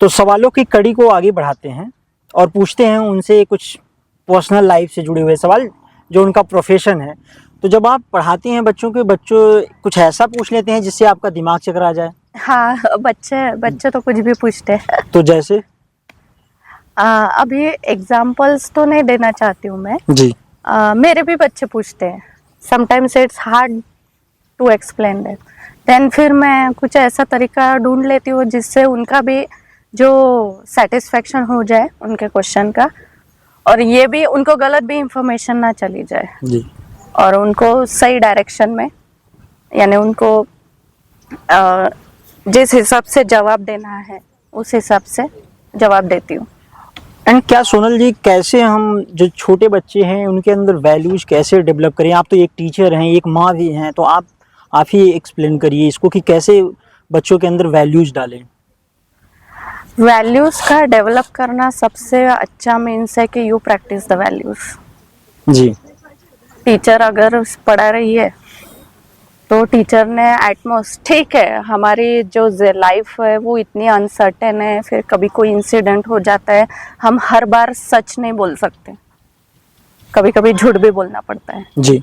तो सवालों की कड़ी को आगे बढ़ाते हैं और पूछते हैं उनसे कुछ पर्सनल लाइफ से जुड़े हुए सवाल, जो उनका प्रोफेशन है। तो जब आप पढ़ाती हैं बच्चों के, बच्चों कुछ ऐसा पूछ लेते हैं जिससे आपका दिमाग चकरा जाए? हाँ, बच्चे तो कुछ भी पूछते हैं। तो जैसे अभी एग्जाम्पल्स तो नहीं देना चाहती हूँ मैं। जी। मेरे भी बच्चे पूछते हैं, sometimes it's hard to explain that. Then फिर मैं कुछ ऐसा तरीका ढूंढ लेती हूँ जिससे उनका भी जो सेटिस्फेक्शन हो जाए उनके क्वेश्चन का, और ये भी उनको गलत भी इंफॉर्मेशन ना चली जाए जी। और उनको सही डायरेक्शन में, यानी उनको जिस हिसाब से जवाब देना है उस हिसाब से जवाब देती हूँ। एंड क्या सोनल जी, कैसे हम जो छोटे बच्चे हैं उनके अंदर वैल्यूज कैसे डेवलप करें? आप तो एक टीचर हैं, एक माँ भी हैं, तो आप ही एक्सप्लेन करिए इसको कि कैसे बच्चों के अंदर वैल्यूज डालें। वैल्यूज का डेवलप करना सबसे अच्छा मीन्स है कि यू प्रैक्टिस द वैल्यूज। जी। टीचर अगर पढ़ा रही है तो टीचर ने एटमोस्ट, ठीक है हमारी जो लाइफ है वो इतनी अनसर्टेन है, फिर कभी कोई इंसिडेंट हो जाता है, हम हर बार सच नहीं बोल सकते, कभी कभी झूठ भी बोलना पड़ता है। जी।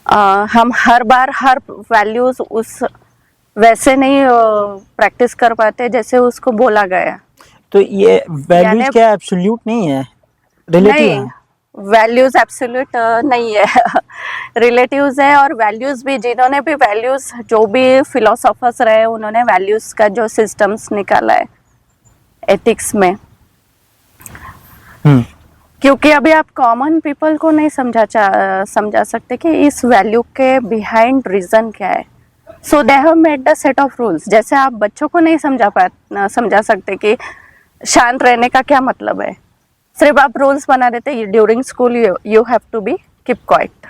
हम हर बार हर वैल्यूज उस वैसे नहीं प्रैक्टिस कर पाते जैसे उसको बोला गया। तो ये वैल्यूज क्या एब्सोल्यूट नहीं है, रिलेटिव नहीं, है? वैल्यूज एब्सोल्यूट नहीं है, रिलेटिव्स है। और वैल्यूज भी, जिन्होंने भी वैल्यूज, जो भी फिलोसोफर्स रहे उन्होंने वैल्यूज का जो सिस्टम्स निकाला है एथिक्स में, क्योंकि अभी आप कॉमन पीपल को नहीं समझा सकते कि इस वैल्यू के बिहाइंड रीजन क्या है। So they have made the set of rules. जैसे आप बच्चों को नहीं समझा सकते कि शांत रहने का क्या मतलब है, सिर्फ आप रूल्स बना देते, during school you have to be keep quiet,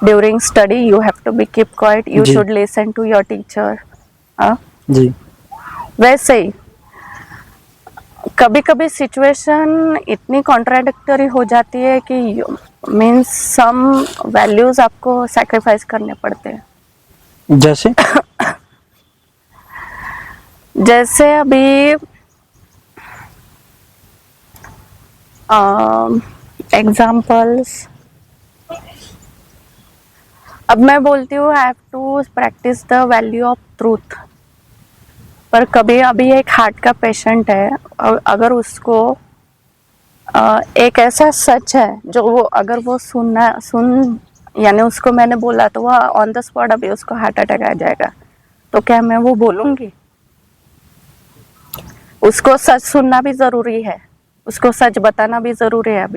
during study you have to be keep quiet, you should listen to your teacher. जी। वैसे ही कभी कभी सिचुएशन इतनी कॉन्ट्राडिक्टरी हो जाती है कि मीन्स सम वैल्यूज आपको सैक्रिफाइस करने पड़ते हैं। जैसे अभी एग्जाम्पल्स, अब मैं बोलती हूँ I have to practice the value of truth, पर कभी अभी एक हार्ट का पेशेंट है और अगर उसको एक ऐसा सच है जो वो अगर वो यानी उसको मैंने बोला तो वह ऑन द स्पॉट अभी उसको हार्ट अटैक आ जाएगा, तो क्या मैं वो बोलूँगी? उसको सच सुनना भी ज़रूरी है, उसको सच बताना भी ज़रूरी है।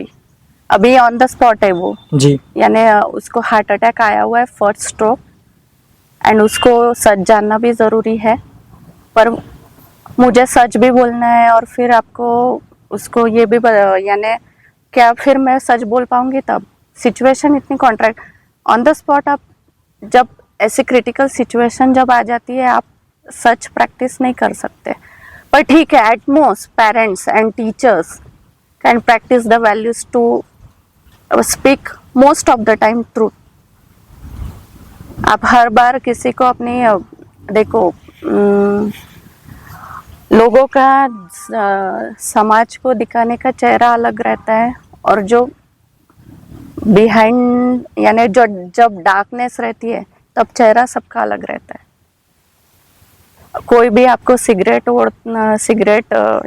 अभी ऑन द स्पॉट है वो जी, यानी उसको हार्ट अटैक आया हुआ है, फर्स्ट स्ट्रोक, एंड उसको सच जानना भी ज़रूरी है। पर मुझे सच भी बोलना है और फिर आपको उसको ये भी, यानी क्या फिर मैं सच बोल पाऊंगी? तब सिचुएशन इतनी कॉन्ट्रैक्ट ऑन द स्पॉट, आप जब ऐसी क्रिटिकल सिचुएशन जब आ जाती है आप सच प्रैक्टिस नहीं कर सकते। पर ठीक है, at most parents and teachers can practice the values to speak most of the time truth. आप हर बार किसी को अपनी, देखो लोगों का समाज को दिखाने का चेहरा अलग रहता है, और जो बिहाइंड यानी जो जब डार्कनेस रहती है तब चेहरा सबका अलग रहता है। कोई भी आपको सिगरेट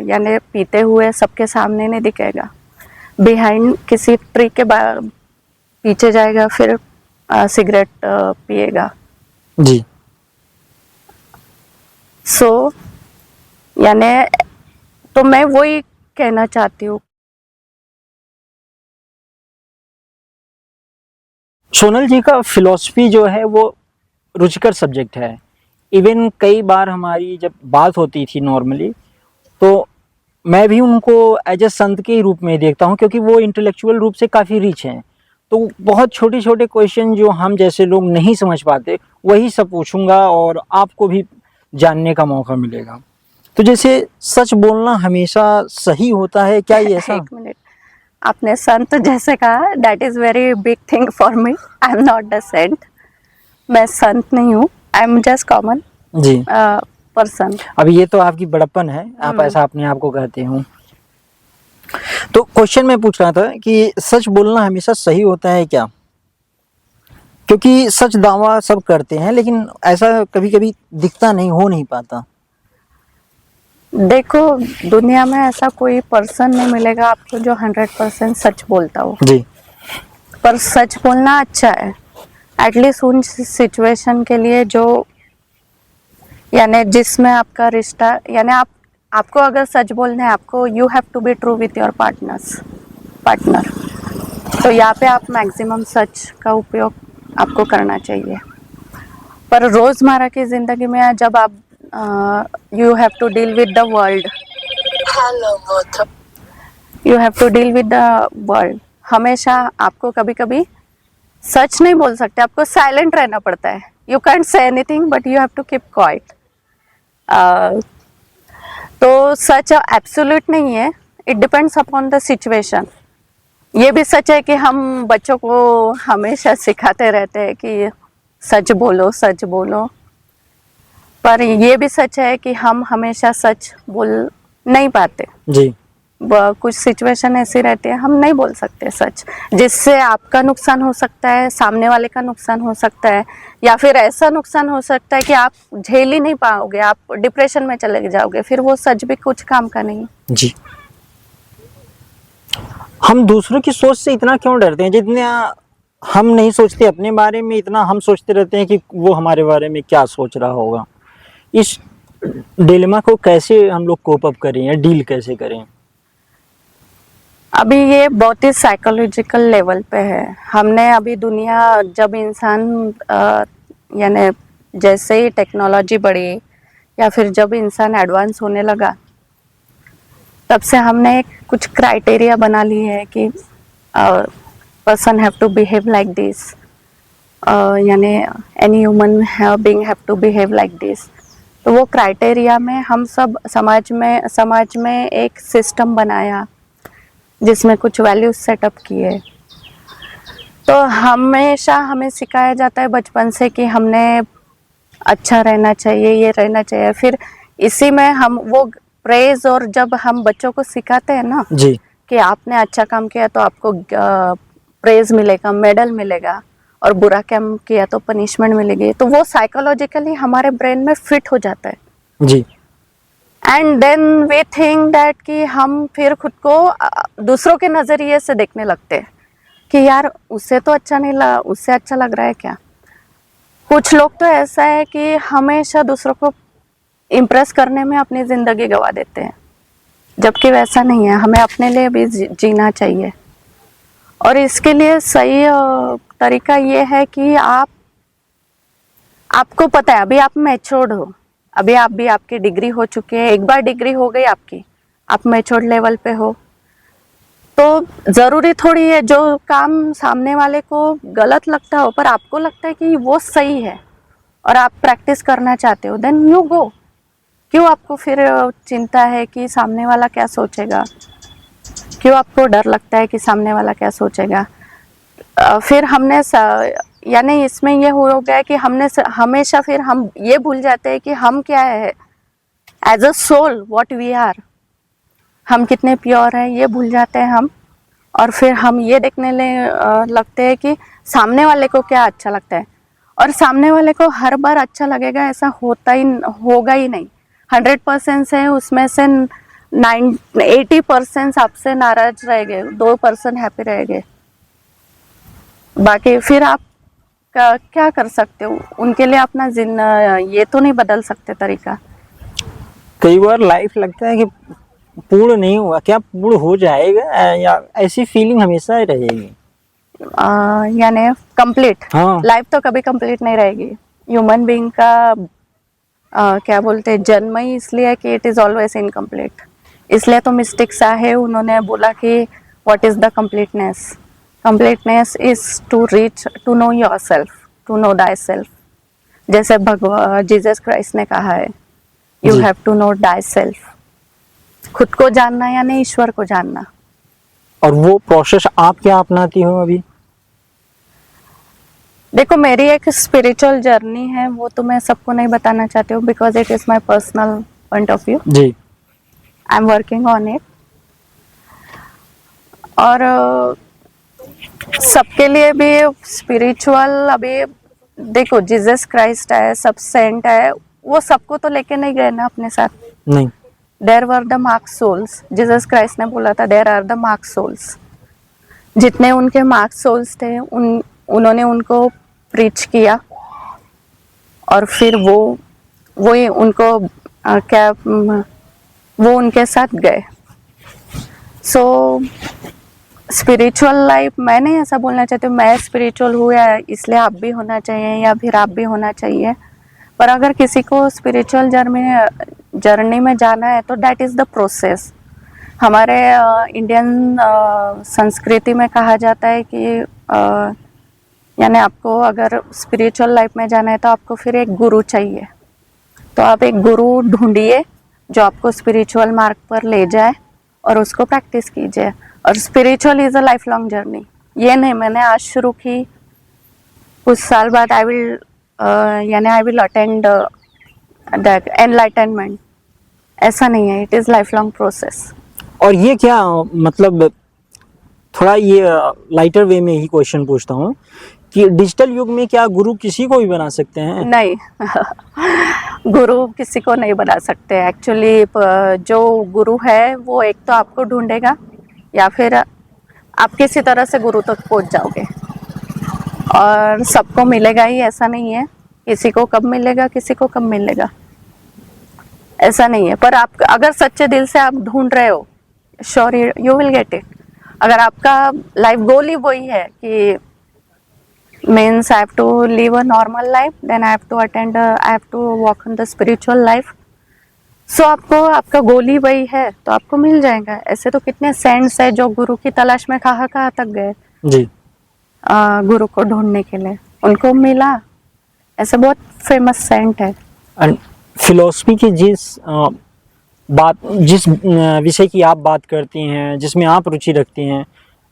यानी पीते हुए सबके सामने नहीं दिखेगा, बिहाइंड किसी ट्री के पीछे जाएगा, फिर सिगरेट पिएगा जी। सो यानी तो मैं वही कहना चाहती हूँ। सोनल जी का फिलॉसफी जो है वो रुचिकर सब्जेक्ट है। इवन कई बार हमारी जब बात होती थी नॉर्मली, तो मैं भी उनको एज ए संत के रूप में देखता हूँ, क्योंकि वो इंटेलेक्चुअल रूप से काफ़ी रिच हैं। तो बहुत छोटे छोटे क्वेश्चन जो हम जैसे लोग नहीं समझ पाते, वही सब पूछूंगा और आपको भी जानने का मौका मिलेगा। तो जैसे सच बोलना हमेशा सही होता है क्या, ये ऐसा? एक मिनट, आपने संत जैसे कहा, that is very big thing for me. I am not the saint, मैं संत नहीं हूँ, आई एम जस्ट कॉमन जी, 100%। अब ये तो आपकी बड़प्पन है, आप ऐसा अपने आप को कहते हो। तो क्वेश्चन मैं पूछ रहा था कि सच बोलना हमेशा सही होता है क्या? क्योंकि सच दावा सब करते हैं, लेकिन ऐसा कभी कभी दिखता नहीं, हो नहीं पाता। देखो, दुनिया में ऐसा कोई पर्सन नहीं मिलेगा आपको जो 100% सच बोलता हो जी। पर सच बोलना अच्छा है, एटलीस्ट उन सिचुएशन के लिए जो यानी जिसमें आपका रिश्ता, यानी आपको अगर सच बोलना है, आपको you have to be true with your partner. तो यहाँ पे आप मैक्सिमम सच का उपयोग आपको करना चाहिए। पर रोजमर्रा की जिंदगी में जब आप you have to deal with the world, you have to deal with the world, हमेशा आपको कभी कभी सच नहीं बोल सकते, आपको साइलेंट रहना पड़ता है। You can't say anything but you have to keep quiet. तो सच एब्सोल्यूट नहीं है, it depends upon the situation. ये भी सच है कि हम बच्चों को हमेशा सिखाते रहते हैं कि सच बोलो सच बोलो, पर ये भी सच है कि हम हमेशा सच बोल नहीं पाते जी। कुछ सिचुएशन ऐसी रहती है हम नहीं बोल सकते सच, जिससे आपका नुकसान हो सकता है, सामने वाले का नुकसान हो सकता है, या फिर ऐसा नुकसान हो सकता है कि आप झेल ही नहीं पाओगे, आप डिप्रेशन में चले जाओगे, फिर वो सच भी कुछ काम का नहीं। जी। हम दूसरों की सोच से इतना क्यों डरते हैं? जितना हम नहीं सोचते अपने बारे में, इतना हम सोचते रहते हैं कि वो हमारे बारे में क्या सोच रहा होगा। इस डिलेमा को कैसे हम लोग कोप अप करें या डील कैसे करें? अभी ये बहुत ही साइकोलॉजिकल लेवल पे है। हमने अभी दुनिया, जब इंसान यानी जैसे ही टेक्नोलॉजी बढ़ी या फिर जब इंसान एडवांस होने लगा, तब से हमने कुछ क्राइटेरिया बना ली है कि person have to behave like this, यानी any human being have to behave like this. तो वो क्राइटेरिया में हम सब समाज में एक सिस्टम बनाया जिसमें कुछ वैल्यूज सेटअप किए। तो हमेशा हमें सिखाया जाता है बचपन से कि हमने अच्छा रहना चाहिए, ये रहना चाहिए, फिर इसी में हम वो प्रेज, और जब हम बच्चों को सिखाते हैं ना जी। कि आपने अच्छा काम किया तो आपको प्रेज मिलेगा, मेडल मिलेगा, और बुरा काम किया तो पनिशमेंट मिलेगी, तो वो साइकोलॉजिकली हमारे ब्रेन में फिट हो जाता है। जी। And then we think that कि हम फिर खुद को दूसरों के नजरिए से देखने लगते हैं कि यार उससे तो अच्छा नहीं लगा, उससे अच्छा लग रहा है क्या। कुछ लोग तो ऐसा है कि हमेशा दूसरों को इम्प्रेस करने में अपनी जिंदगी गवा देते हैं, जबकि वैसा नहीं है। हमें अपने लिए भी जीना चाहिए, और इसके लिए सही तरीका ये है कि आपको पता है अभी आप मैच्योर्ड हो, अभी आप भी आपकी डिग्री हो चुकी है, एक बार डिग्री हो गई आपकी, आप मैच्योर्ड लेवल पे हो, तो जरूरी थोड़ी है जो काम सामने वाले को गलत लगता हो पर आपको लगता है कि वो सही है और आप प्रैक्टिस करना चाहते हो, देन यू गो। क्यों आपको फिर चिंता है कि सामने वाला क्या सोचेगा, क्यों आपको डर लगता है कि सामने वाला क्या सोचेगा। फिर हमने यानी इसमें ये हो गया कि हमने हमेशा फिर हम ये भूल जाते हैं कि हम क्या है as a soul, what we are, हम कितने प्योर हैं ये भूल जाते हैं हम, और फिर हम ये देखने लगते हैं कि सामने वाले को क्या अच्छा लगता है, और सामने वाले को हर बार अच्छा लगेगा ऐसा होगा ही नहीं। 100% से उसमें से 80% आपसे नाराज रहेंगे, 2% हैप्पी रहेंगे, बाकी फिर आप क्या कर सकते हो उनके लिए अपना ये तो नहीं बदल सकते तरीका। कई बार लाइफ लगता है कि पूर्ण नहीं हुआ, क्या पूर्ण हो जाएगा, या ऐसी फीलिंग हमेशा ही रहेगी। यानी कंप्लीट हाँ। लाइफ तो कभी कंप्लीट नहीं रहेगी। ह्यूमन बीइंग का क्या बोलते हैं जन्म ही इसलिए कि इट इज ऑलवेज इनकम्प्लीट, इसलिए तो मिस्टिक है उन्होंने बोला कि what is the completeness, completeness is to reach to know yourself, to know thyself, जैसे जीसस क्राइस्ट ने कहा है you have to know thyself, खुद को जानना यानी ईश्वर को जानना। और वो प्रोसेस आप क्या अपनाती हो अभी? देखो, मेरी एक स्पिरिचुअल जर्नी है, वो तो मैं सबको नहीं बताना चाहती हूँ, because it is my personal point of view. जी। I am working on it. और सबके लिए भी स्पिरिचुअल, अभी देखो जीसस क्राइस्ट है, सब सेंट है, वो सबको तो लेके नहीं गए ना अपने साथ। नहीं। There were the mark souls, Jesus Christ ने बोला था there are the mark souls. जितने उनके मार्क सोल्स थे उन्होंने उनको प्रीच किया, और फिर वो ही उनको वो उनके साथ गए। सो स्पिरिचुअल लाइफ, मैं नहीं ऐसा बोलना चाहती हूँ मैं स्पिरिचुअल हूँ या इसलिए आप भी होना चाहिए या फिर आप भी होना चाहिए, पर अगर किसी को स्पिरिचुअल जर्नी में जाना है तो दैट इज़ द प्रोसेस। हमारे इंडियन संस्कृति में कहा जाता है कि यानी आपको अगर स्पिरिचुअल लाइफ में जाना है तो आपको फिर एक गुरु चाहिए। तो आप एक गुरु ढूंढिए जो आपको स्पिरिचुअल मार्ग पर ले जाए और उसको प्रैक्टिस कीजिए। और spiritual is a life long journey. ये नहीं मैंने आज शुरू की, कुछ साल बाद I will attend that enlightenment, ऐसा नहीं है। It is life long process. और ये क्या मतलब, थोड़ा ये लाइटर वे में ही क्वेश्चन पूछता हूँ कि डिजिटल युग में क्या गुरु किसी को भी बना सकते हैं? नहीं गुरु किसी को नहीं बना सकते एक्चुअली। जो गुरु है वो एक तो आपको ढूंढेगा या फिर आप किसी तरह से गुरु तक पहुंच जाओगे, और सबको मिलेगा ही ऐसा नहीं है। किसी को कब मिलेगा, किसी को कब मिलेगा, ऐसा नहीं है। पर आप अगर सच्चे दिल से आप ढूंढ रहे हो, sure you will get it. अगर आपका लाइफ गोल ही वही है कि means I have to live a normal life, then I have to walk on the spiritual life. So आपका गोल ही वही है तो आपको मिल जाएगा। ऐसे तो कितने सेंट्स है जो गुरु की तलाश में कहाँ तक गए जी। गुरु को ढूंढने के लिए, उनको मिला। ऐसे बहुत फेमस सेंट है। एंड फिलोसफी की जिस विषय की आप बात करती हैं, जिसमें आप रुचि रखती हैं,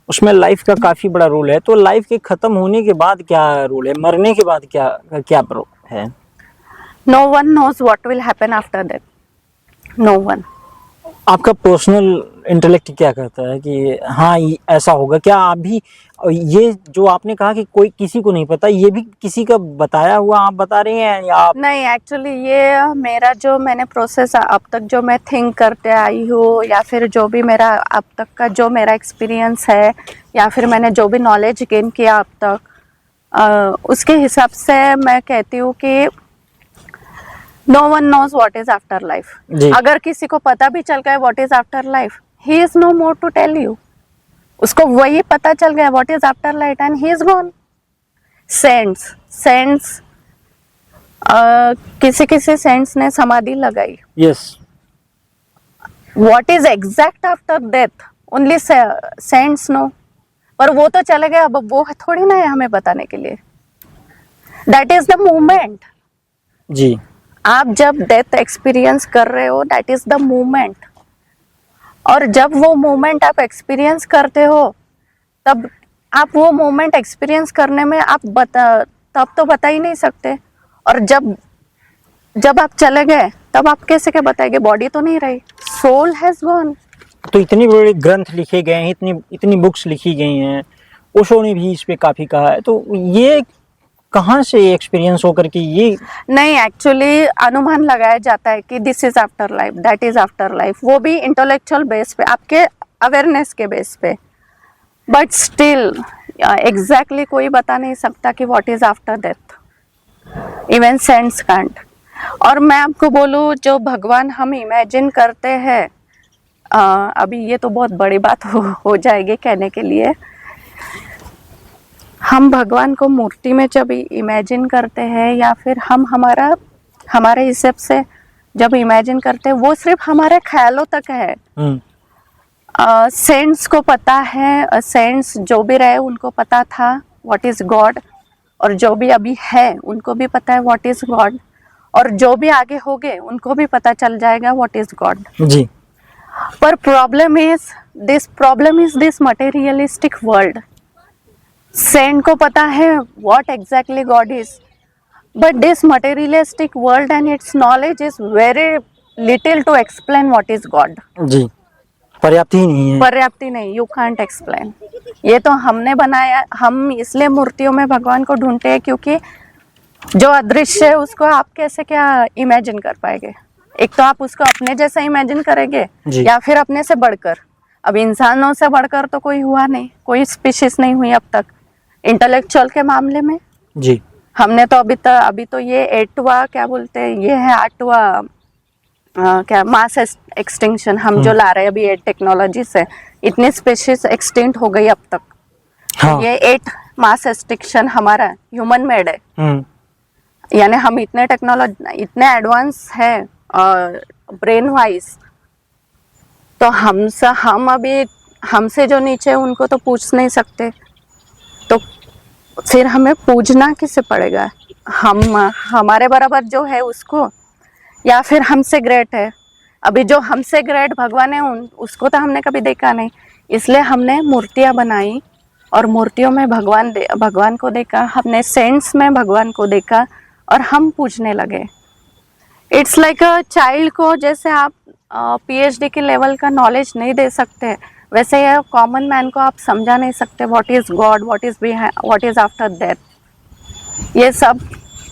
उसमें लाइफ का काफी बड़ा रोल है। तो लाइफ के खत्म होने के बाद क्या रोल है, मरने के बाद क्या क्या है? No one knows what will happen after that, no one. आपका पर्सनल इंटेलेक्ट क्या कहता है कि हाँ ऐसा होगा? क्या आप भी, ये जो आपने कहा कि कोई किसी को नहीं पता, ये भी किसी का बताया हुआ आप बता रहे हैं या आप? नहीं, एक्चुअली ये मेरा जो मैंने प्रोसेस अब तक जो मैं थिंक करते आई हूँ, या फिर जो भी मेरा अब तक का जो मेरा एक्सपीरियंस है, या फिर मैंने जो भी नॉलेज गेन किया अब तक, उसके हिसाब से मैं कहती हूँ कि no one knows what is after life. अगर किसी को पता भी चल गया what is after life, he is no more to tell you. उसको वही पता चल गया what is after life and he is gone. Saints किसी सेंट्स ने समाधि लगाई। Yes. What is exact after death only saints know. पर वो तो चले गए, अब वो थोड़ी ना है हमें बताने के लिए। That is the moment. जी। आप जब डेथ एक्सपीरियंस कर रहे हो, दैट इज द मोमेंट। और जब वो मोमेंट आप एक्सपीरियंस करते हो, तब आप वो मोमेंट एक्सपीरियंस करने में तब तो बता ही नहीं सकते। और जब आप चले गए तब आप कैसे क्या बताएंगे? बॉडी तो नहीं रही, सोल हैज गॉन। तो इतनी बड़ी ग्रंथ लिखे गए हैं, इतनी बुक्स लिखी गई हैं, ओशो ने भी इस पे काफी कहा है, तो ये कहाँ से एक्सपीरियंस होकर के ये? नहीं, एक्चुअली अनुमान लगाया जाता है कि this is after life, that is after life, वो भी इंटेलेक्चुअल बेस पे, आपके अवेयरनेस के बेस पे। बट स्टिल एग्जैक्टली कोई बता नहीं सकता कि what is after death, even saints can't. और मैं आपको बोलूँ, जो भगवान हम इमेजिन करते हैं, अभी ये तो बहुत बड़ी बात हो जाएगी कहने के लिए, हम भगवान को मूर्ति में जब इमेजिन करते हैं, या फिर हम हमारे हिसाब से जब इमेजिन करते हैं, वो सिर्फ हमारे ख्यालों तक है। सेंट्स को पता है, सेंट्स जो भी रहे उनको पता था व्हाट इज गॉड, और जो भी अभी है उनको भी पता है व्हाट इज गॉड, और जो भी आगे होंगे उनको भी पता चल जाएगा व्हाट इज गॉड जी। पर problem is this materialistic world. Saint को पता है what exactly God is, but this materialistic world and its knowledge is very little to explain what is God. जी, पर्याप्त ही नहीं है। पर्याप्त ही नहीं, you can't explain. ये तो हमने बनाया, हम इसलिए मूर्तियों में भगवान को ढूंढते हैं क्योंकि जो अदृश्य है उसको आप कैसे क्या इमेजिन कर पाएंगे। एक तो आप उसको अपने जैसा इमेजिन करेंगे या फिर अपने से बढ़कर। अब इंसानों से बढ़कर तो कोई हुआ नहीं, कोई स्पीशीज नहीं हुई अब तक इंटेलेक्चुअल के मामले में जी। हमने तो अभी तो ये 8वां क्या बोलते हैं, ये है 8वां क्या मास एक्सटिंक्शन हम जो ला रहे हैं अभी 8 टेक्नोलॉजी से, इतनी स्पीशीज एक्सटिंक्ट हो गई अब तक। हाँ। ये 8 मास एक्सटिंक्शन हमारा ह्यूमन मेड है, यानी हम इतने टेक्नोलॉजी इतने एडवांस है ब्रेन वाइज, तो हम अभी हमसे जो नीचे उनको तो पूछ नहीं सकते, तो फिर हमें पूछना किसे पड़ेगा? हमारे बराबर जो है उसको, या फिर हमसे ग्रेट है। अभी जो हमसे ग्रेट भगवान है उसको तो हमने कभी देखा नहीं, इसलिए हमने मूर्तियां बनाई और मूर्तियों में भगवान को देखा, हमने सेंट्स में भगवान को देखा और हम पूछने लगे। इट्स लाइक अ चाइल्ड को जैसे आप PhD के लेवल का नॉलेज नहीं दे सकते, वैसे ये कॉमन मैन को आप समझा नहीं सकते what is God, what is after death. ये सब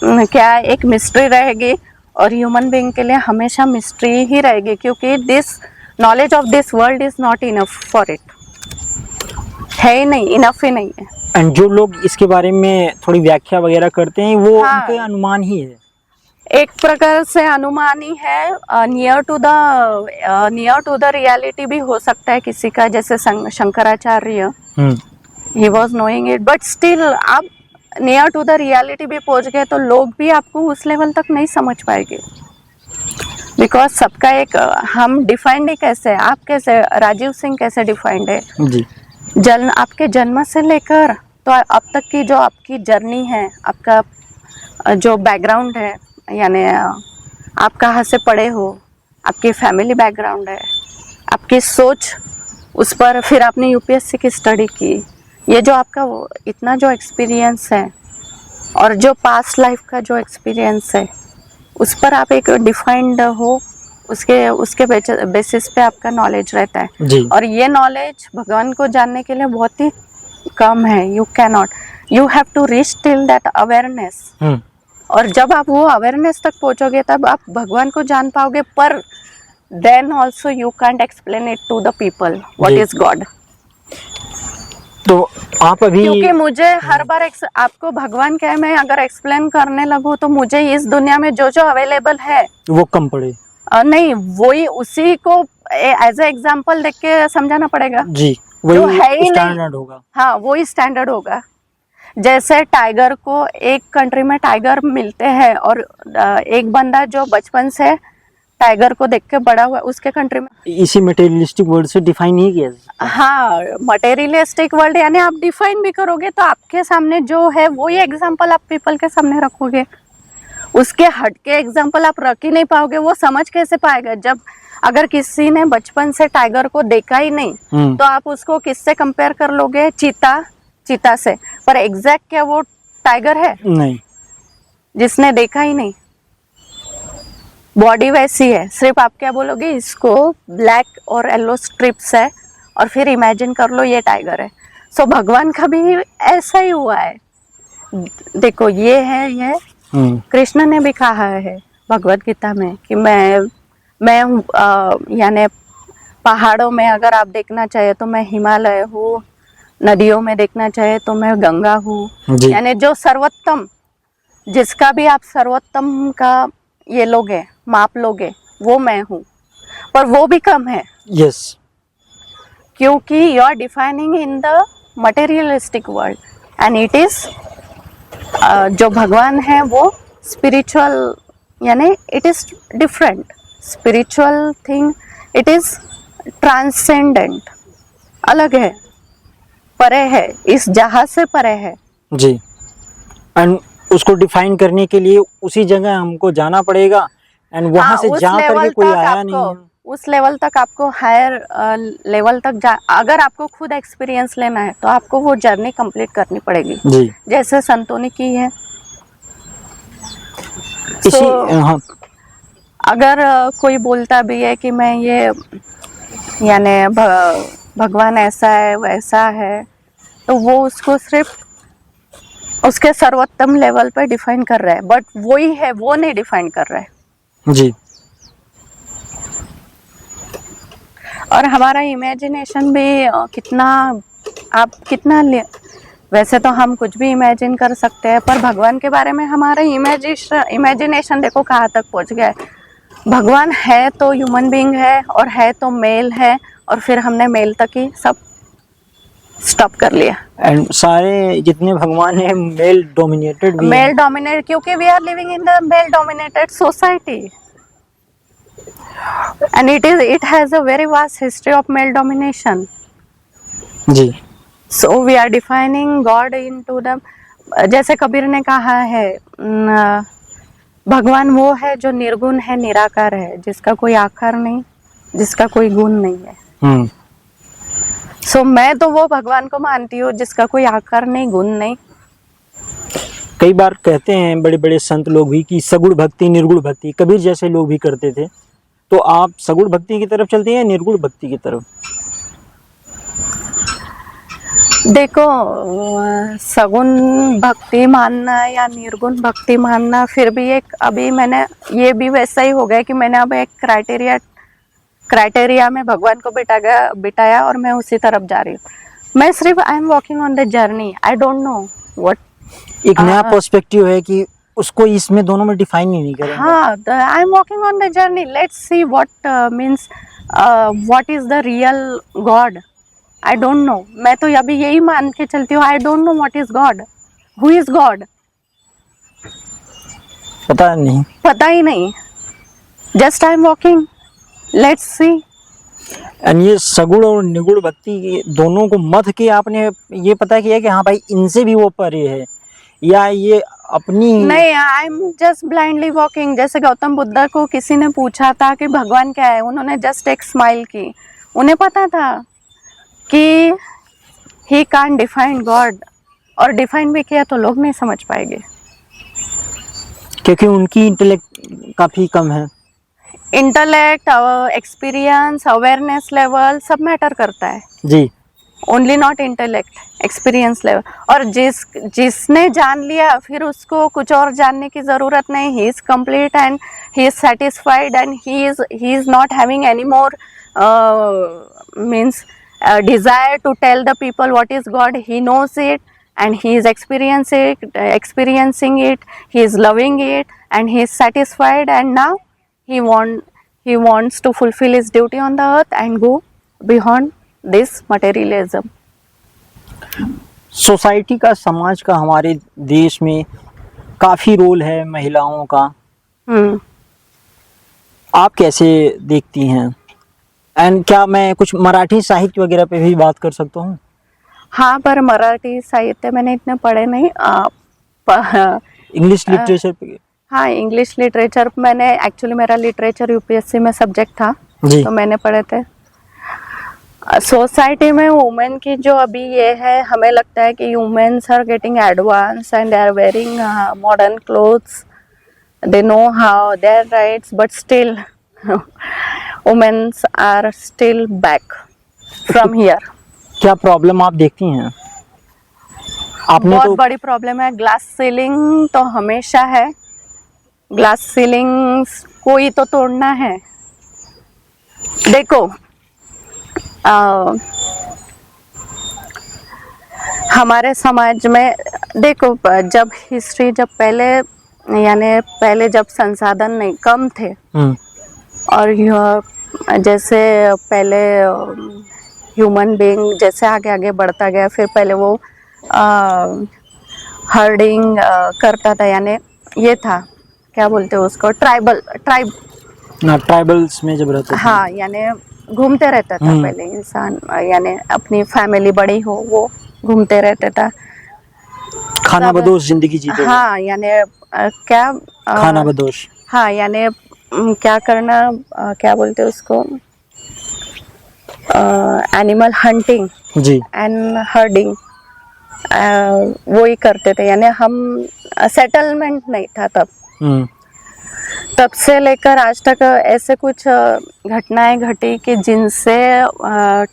क्या एक मिस्ट्री रहेगी और ह्यूमन बीइंग के लिए हमेशा मिस्ट्री ही रहेगी, क्योंकि this knowledge of this world is not enough for it, है ही नहीं, इनफ ही नहीं है। एंड जो लोग इसके बारे में थोड़ी व्याख्या वगैरह करते हैं वो हाँ, उनके अनुमान ही है, एक प्रकार से अनुमान ही है, नियर टू द रियलिटी भी हो सकता है किसी का, जैसे Shankaracharya he was knowing it, but still आप नियर टू द रियलिटी भी पहुंच गए तो लोग भी आपको उस लेवल तक नहीं समझ पाएंगे, बिकॉज सबका एक हम डिफाइंड है कैसे, आप कैसे, राजीव सिंह कैसे डिफाइंड है जी। आपके जन्म से लेकर तो अब तक की जो आपकी जर्नी है, आपका जो बैकग्राउंड है, यानी आप कहाँ से पढ़े हो, आपकी फैमिली बैकग्राउंड है, आपकी सोच उस पर, फिर आपने UPSC की स्टडी की, ये जो आपका वो इतना जो एक्सपीरियंस है और जो पास्ट लाइफ का जो एक्सपीरियंस है उस पर आप एक डिफाइंड हो, उसके बेसिस पे आपका नॉलेज रहता है जी। और ये नॉलेज भगवान को जानने के लिए बहुत ही कम है। You have to reach till that awareness, और जब आप वो अवेयरनेस तक पहुंचोगे तब आप भगवान को जान पाओगे, पर then also you can't explain it to the people what is God. तो आप अभी, क्योंकि मुझे हर बार आपको भगवान क्या है, मैं अगर एक्सप्लेन करने लगूँ तो मुझे इस दुनिया में जो जो अवेलेबल है वो कम पड़े, नहीं वही उसी को एज ए एग्जाम्पल देख के समझाना पड़ेगा जी, वही स्टैंडर्ड होगा। हाँ, वही स्टैंडर्ड होगा। जैसे टाइगर को एक कंट्री में टाइगर मिलते हैं और एक बंदा जो बचपन से टाइगर को देख के बड़ा हुआ उसके कंट्री में, इसी मटेरियलिस्टिक वर्ल्ड से डिफाइन नहीं किया। हाँ, मटेरियलिस्टिक वर्ल्ड यानी आप डिफाइन भी करोगे तो आपके सामने जो है वही एग्जाम्पल आप पीपल के सामने रखोगे, उसके हट के एग्जाम्पल आप रख ही नहीं पाओगे। वो समझ कैसे पाएगा जब अगर किसी ने बचपन से टाइगर को देखा ही नहीं तो आप उसको किससे कंपेयर कर लोगे? चीता से, पर एग्जैक्ट क्या वो टाइगर है? नहीं, जिसने देखा ही नहीं। बॉडी वैसी है, सिर्फ आप क्या बोलोगे, इसको ब्लैक और येलो स्ट्रिप्स है और फिर इमेजिन कर लो ये टाइगर है। सो भगवान का भी ऐसा ही हुआ है। देखो ये है, ये कृष्ण ने भी कहा है भगवत गीता में कि मैं यानी पहाड़ों में अगर आप देखना चाहे तो मैं हिमालय हूँ, नदियों में देखना चाहे तो मैं गंगा हूँ, यानी जो सर्वोत्तम, जिसका भी आप सर्वोत्तम का ये लोगे, माप लोगे, वो मैं हूँ, पर वो भी कम है। यस, क्योंकि you are defining in the materialistic world and it is जो भगवान है वो स्पिरिचुअल, यानी it is different spiritual thing, it is transcendent, अलग है, परे है, इस जहाज से परे है जी। एंड उसको डिफाइन करने के लिए उसी जगह हमको जाना पड़ेगा एंड वहां से जा करके कोई आया नहीं है। उस लेवल तक आपको हायर लेवल तक अगर आपको खुद एक्सपीरियंस लेना है तो आपको वो जर्नी कंप्लीट करनी पड़ेगी जी। जैसे संतों ने की है। इसी हाँ अगर कोई बोलता भी है कि मैं ये यानी भगवान ऐसा है वैसा है, तो वो उसको सिर्फ उसके सर्वोत्तम लेवल पे डिफाइन कर रहा है, बट वही है वो नहीं डिफाइन कर रहा है। जी। और हमारा इमेजिनेशन भी कितना वैसे तो हम कुछ भी इमेजिन कर सकते हैं, पर भगवान के बारे में हमारा इमेजिनेशन देखो कहाँ तक पहुँच गया है। भगवान है तो ह्यूमन बीइंग है, और है तो मेल है, और फिर हमने मेल तक ही सब स्टॉप कर लिया। एंड सारे जितने भगवान हैं मेल डोमिनेटेड भी मेल डोमिनेटेड, क्योंकि we are living in the male dominated society, and it has a very vast history of male domination. जी। So we are defining God into the, जैसे कबीर ने कहा है भगवान वो है जो निर्गुण है, निराकार है, जिसका कोई आकार नहीं, जिसका कोई गुण नहीं है। So मैं तो वो भगवान को मानती हूँ जिसका कोई आकार नहीं, गुण नहीं। कई बार कहते हैं बड़े बड़े संत लोग भी कि सगुण भक्ति निर्गुण भक्ति, कबीर जैसे लोग भी करते थे। तो आप सगुण भक्ति की तरफ चलते हैं या निर्गुण भक्ति की तरफ? देखो सगुण भक्ति मानना या निर्गुण भक्ति मानना फिर भी एक, अभी मैंने ये भी वैसा ही हो गया कि मैंने अब एक क्राइटेरिया में भगवान को बिठाया और मैं उसी तरफ जा रही हूँ। मैं सिर्फ I am walking on the journey, I don't know what. एक नया पर्सपेक्टिव है कि उसको इसमें दोनों में डिफाइन ही नहीं करेंगे। हाँ, I am walking on the journey, let's see what means what is the real God. I don't know, मैं तो अभी यही मान के चलती हूँ, I don't know what is God, who is God, पता ही नहीं। Just I am walking, let's see. And ये सगुण और निगुण भक्ति दोनों को मत के आपने ये पता किया कि हाँ भाई इनसे भी वो परे है, या ये अपनी नहीं, आई एम जस्ट ब्लाइंडली वॉकिंग। जैसे गौतम बुद्ध को किसी ने पूछा था कि भगवान क्या है, उन्होंने जस्ट एक स्माइल की, उन्हें पता था कि ही कांट डिफाइन गॉड, और डिफाइन भी किया तो लोग नहीं समझ पाएंगे क्योंकि उनकी इंटेलेक्ट काफी कम है। इंटेलेक्ट, एक्सपीरियंस, अवेयरनेस लेवल सब मैटर करता है जी। Only not intellect, experience level. और जिसने जान लिया फिर उसको कुछ और जानने की जरूरत नहीं, he is complete and he is satisfied and he is not having any more means desire to tell the people what is God. He knows it and he is experiencing it, he is loving it and he is satisfied, and now he wants to fulfill his duty on the earth and go beyond this materialism. Society का, समाज का हमारे देश में काफी role है महिलाओं का। आप कैसे देखती हैं? एंड क्या मैं कुछ मराठी साहित्य वगैरह पे भी बात कर सकता हूँ? हाँ, पर मराठी साहित्य मैंने इतने पढ़े नहीं। इंग्लिश लिटरेचर पे? हाँ, इंग्लिश लिटरेचर मैंने, एक्चुअली मेरा लिटरेचर यूपीएससी में सब्जेक्ट था जी। तो मैंने पढ़े थे। सोसाइटी में वुमेन की जो अभी ये है, हमें लगता है कि womens are getting advance and they are wearing modern clothes, they know how their rights, but still women are still back from here. क्या प्रॉब्लम आप देखती हैं? आपने बहुत बड़ी प्रॉब्लम है। ग्लास सीलिंग तो हमेशा है, ग्लास सीलिंग कोई तो तोड़ना है। देखो हमारे समाज में देखो, जब हिस्ट्री, जब पहले जब संसाधन नहीं कम थे और जैसे पहले ह्यूमन बीइंग जैसे आगे आगे बढ़ता गया, फिर पहले वो हर्डिंग करता था, यानी ये था क्या बोलते हैं उसको, ट्राइबल्स में जब रहते थे। हाँ, यानी घूमते रहता था पहले इंसान, यानी अपनी फैमिली बड़ी हो वो घूमते रहता था, खाना बदोश जिंदगी जीते। हाँ, यानी क्या खाना बदोश। हाँ, यानी क्या करना, क्या बोलते हैं उसको, एनिमल हंटिंग जी। एंड हर्डिंग, वो ही करते थे। यानी हम, सेटलमेंट नहीं था तब। हम्म। तब से लेकर आज तक ऐसे कुछ घटनाएं घटी कि जिनसे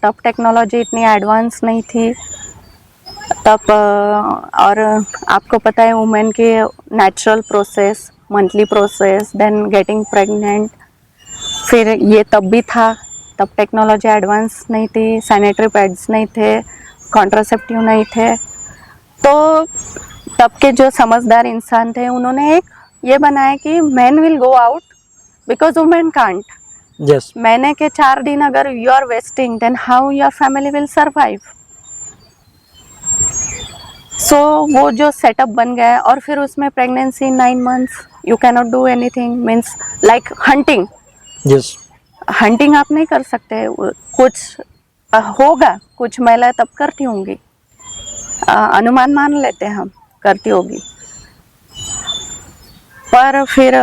तब टेक्नोलॉजी इतनी एडवांस नहीं थी तब। और आपको पता है वुमेन की natural process, monthly process, then getting pregnant, फिर ये तब भी था, तब टेक्नोलॉजी एडवांस नहीं थी, सैनिटरी पैड्स नहीं थे, कॉन्ट्रासेप्टिव नहीं थे। तो तब के जो समझदार इंसान थे उन्होंने एक ये बनाया कि man will go out because women can't. Yes. महीने के 4 दिन अगर you are wasting then how your family will survive. So वो जो सेटअप बन गया है, और फिर उसमें pregnancy 9 months, you can not do anything, means like hunting. Yes. Hunting आप नहीं कर सकते। कुछ होगा, कुछ महिलाएं तब करती होंगी, अनुमान मान लेते हैं हम करती होगी, पर फिर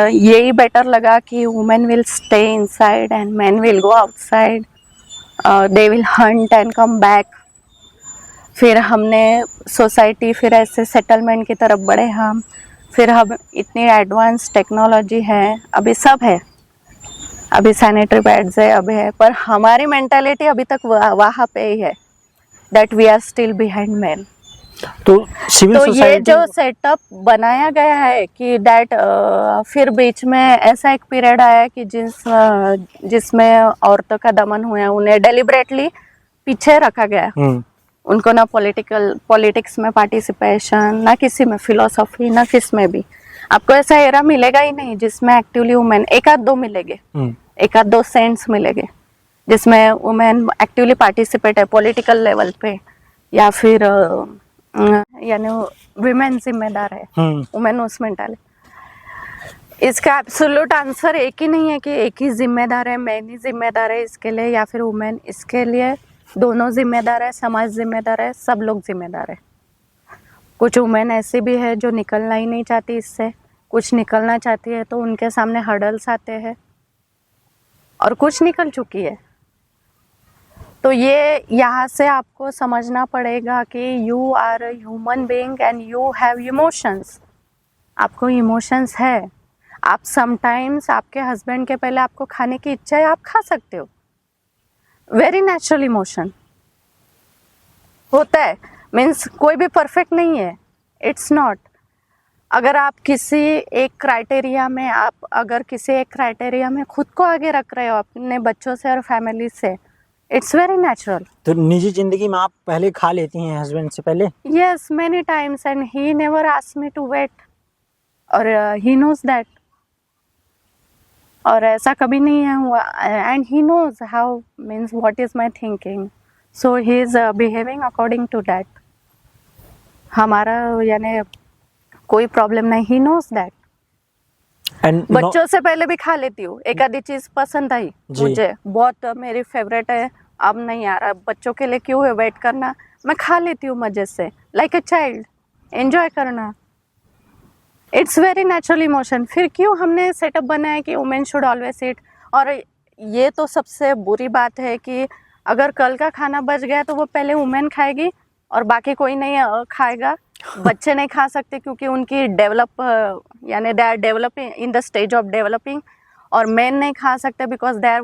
यही बेटर लगा कि women will stay inside and man will go outside, they will Hunt and come back. फिर हमने सोसाइटी, फिर ऐसे सेटलमेंट की तरफ बढ़े हम। फिर हम इतनी एडवांस टेक्नोलॉजी है, अभी सब है, अभी सैनिटरी पैड्स है, अभी है, पर हमारी मेंटालिटी अभी तक वहाँ पे ही है, that we are still behind man. तो सिविल तो ये सोसाइटी जो सेटअप बनाया गया है कि दैट, फिर बीच में ऐसा एक पीरियड आया कि जिसमें औरतों का दमन हुआ, उन्हें डेलिबरेटली पीछे रखा गया। उनको ना पॉलिटिक्स में पार्टिसिपेशन, ना किसी में फिलोसॉफी, ना किस में भी। आपको ऐसा एरा मिलेगा ही नहीं जिसमें एक्टिवली वुमेन, एक आध दो मिलेंगे, एक आध दो सेंट्स मिलेंगे जिसमें वुमेन एक्टिवली पार्टिसिपेट है पॉलिटिकल लेवल पे, या फिर यानी विमेन जिम्मेदार है, वुमेन उसमें डाले। इसका एब्सोल्यूट आंसर एक ही नहीं है कि एक ही जिम्मेदार है, मैन ही जिम्मेदार है इसके लिए, या फिर वुमेन इसके लिए। दोनों जिम्मेदार है, समाज जिम्मेदार है, सब लोग जिम्मेदार है। कुछ वुमेन ऐसी भी है जो निकलना ही नहीं चाहती इससे, कुछ निकलना चाहती है तो उनके सामने हर्डल्स आते हैं, और कुछ निकल चुकी है। तो ये यहाँ से आपको समझना पड़ेगा कि you are a human being and you have emotions. आपको इमोशंस है। आप समटाइम्स आपके हस्बैंड के पहले आपको खाने की इच्छा है, आप खा सकते हो, वेरी नेचुरल इमोशन होता है। मीन्स कोई भी परफेक्ट नहीं है, इट्स नॉट। अगर आप किसी एक क्राइटेरिया में, आप अगर किसी एक क्राइटेरिया में खुद को आगे रख रहे हो अपने बच्चों से और फैमिली से, इट्स वेरी नेचुरल। तो निजी जिंदगी में आप पहले खा लेती हैं हस्बैंड से पहले? Yes, many times, and he never asked me to wait, और ही नोज दैट। और ऐसा कभी नहीं है हुआ, and he knows how, means what is my thinking, so he is behaving according to that. हमारा यानी कोई प्रॉब्लम नहीं, ही नोज दैट। बच्चों से पहले भी खा लेती हूँ, एक आधी चीज पसंद आई मुझे, बहुत मेरी फेवरेट है, अब नहीं आ रहा, बच्चों के लिए क्यों है वेट करना, मैं खा लेती हूँ मजे से, लाइक अ चाइल्ड, एंजॉय करना। It's very natural emotion. फिर क्यों हमने सेटअप बनाया कि वुमेन शुड ऑलवेज ईट। और ये तो सबसे बुरी बात है कि अगर कल का खाना बच गया तो वो पहले वुमेन खाएगी और बाकी कोई नहीं खाएगा। बच्चे नहीं खा सकते क्योंकि उनकी यानी they are developing in the stage of developing, और मेन नहीं खा सकते because they are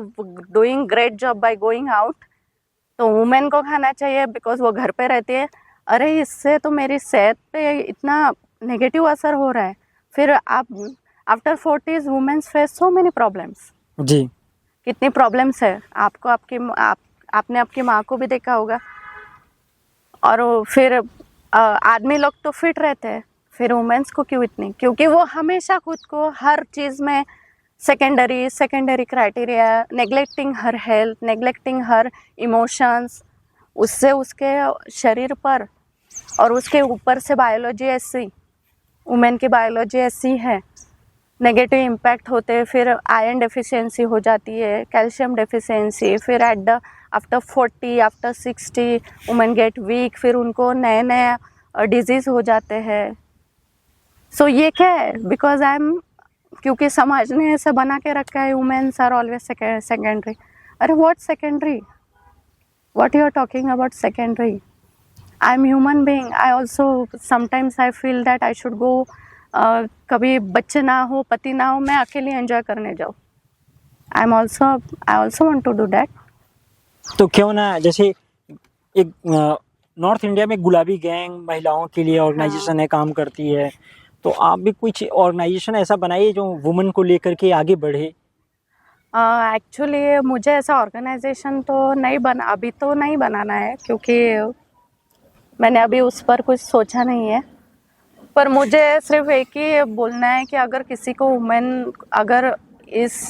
doing great job by going out. तो वुमेन को खाना चाहिए बिकॉज वो घर पे रहती है। अरे इससे तो मेरी सेहत पे इतना नेगेटिव असर हो रहा है। फिर आप after 40s women's face so many problems. जी, कितनी प्रॉब्लम्स है आपको, आपने आपकी माँ को भी देखा होगा। और फिर आदमी लोग तो फिट रहते हैं, फिर वुमेन्स को क्यों इतनी? क्योंकि वो हमेशा खुद को हर चीज़ में सेकेंडरी क्राइटेरिया, नेग्लेक्टिंग हर हेल्थ, नेग्लेक्टिंग हर इमोशंस, उससे उसके शरीर पर और उसके ऊपर से बायोलॉजी ऐसी, वुमेन की बायोलॉजी ऐसी है, नेगेटिव इम्पैक्ट होते हैं। फिर आयरन डेफिशिएंसी हो जाती है, कैल्शियम डेफिशिएंसी, फिर after 40, after 60 women get weak, फिर उनको नए नए डिजीज़ हो जाते हैं। सो ये क्या है? बिकॉज आई एम क्योंकि समाज ने ऐसा बना के रखा है वुमेन्स आर ऑलवेज सेकेंडरी। अरे what secondary, what you are talking about secondary? I am human being, I also sometimes I feel that I should go, कभी बच्चे ना हो, पति ना हो, मैं अकेली एंजॉय करने जाऊँ। I also want to do that. तो क्यों ना, जैसे एक नॉर्थ इंडिया में गुलाबी गैंग महिलाओं के लिए ऑर्गेनाइजेशन है, काम करती है, तो आप भी कुछ ऑर्गेनाइजेशन ऐसा बनाइए जो वुमेन को लेकर के आगे बढ़े। एक्चुअली मुझे ऐसा ऑर्गेनाइजेशन तो अभी तो नहीं बनाना है, क्योंकि मैंने अभी उस पर कुछ सोचा नहीं है। पर मुझे सिर्फ एक ही बोलना है कि अगर किसी को वुमेन, अगर इस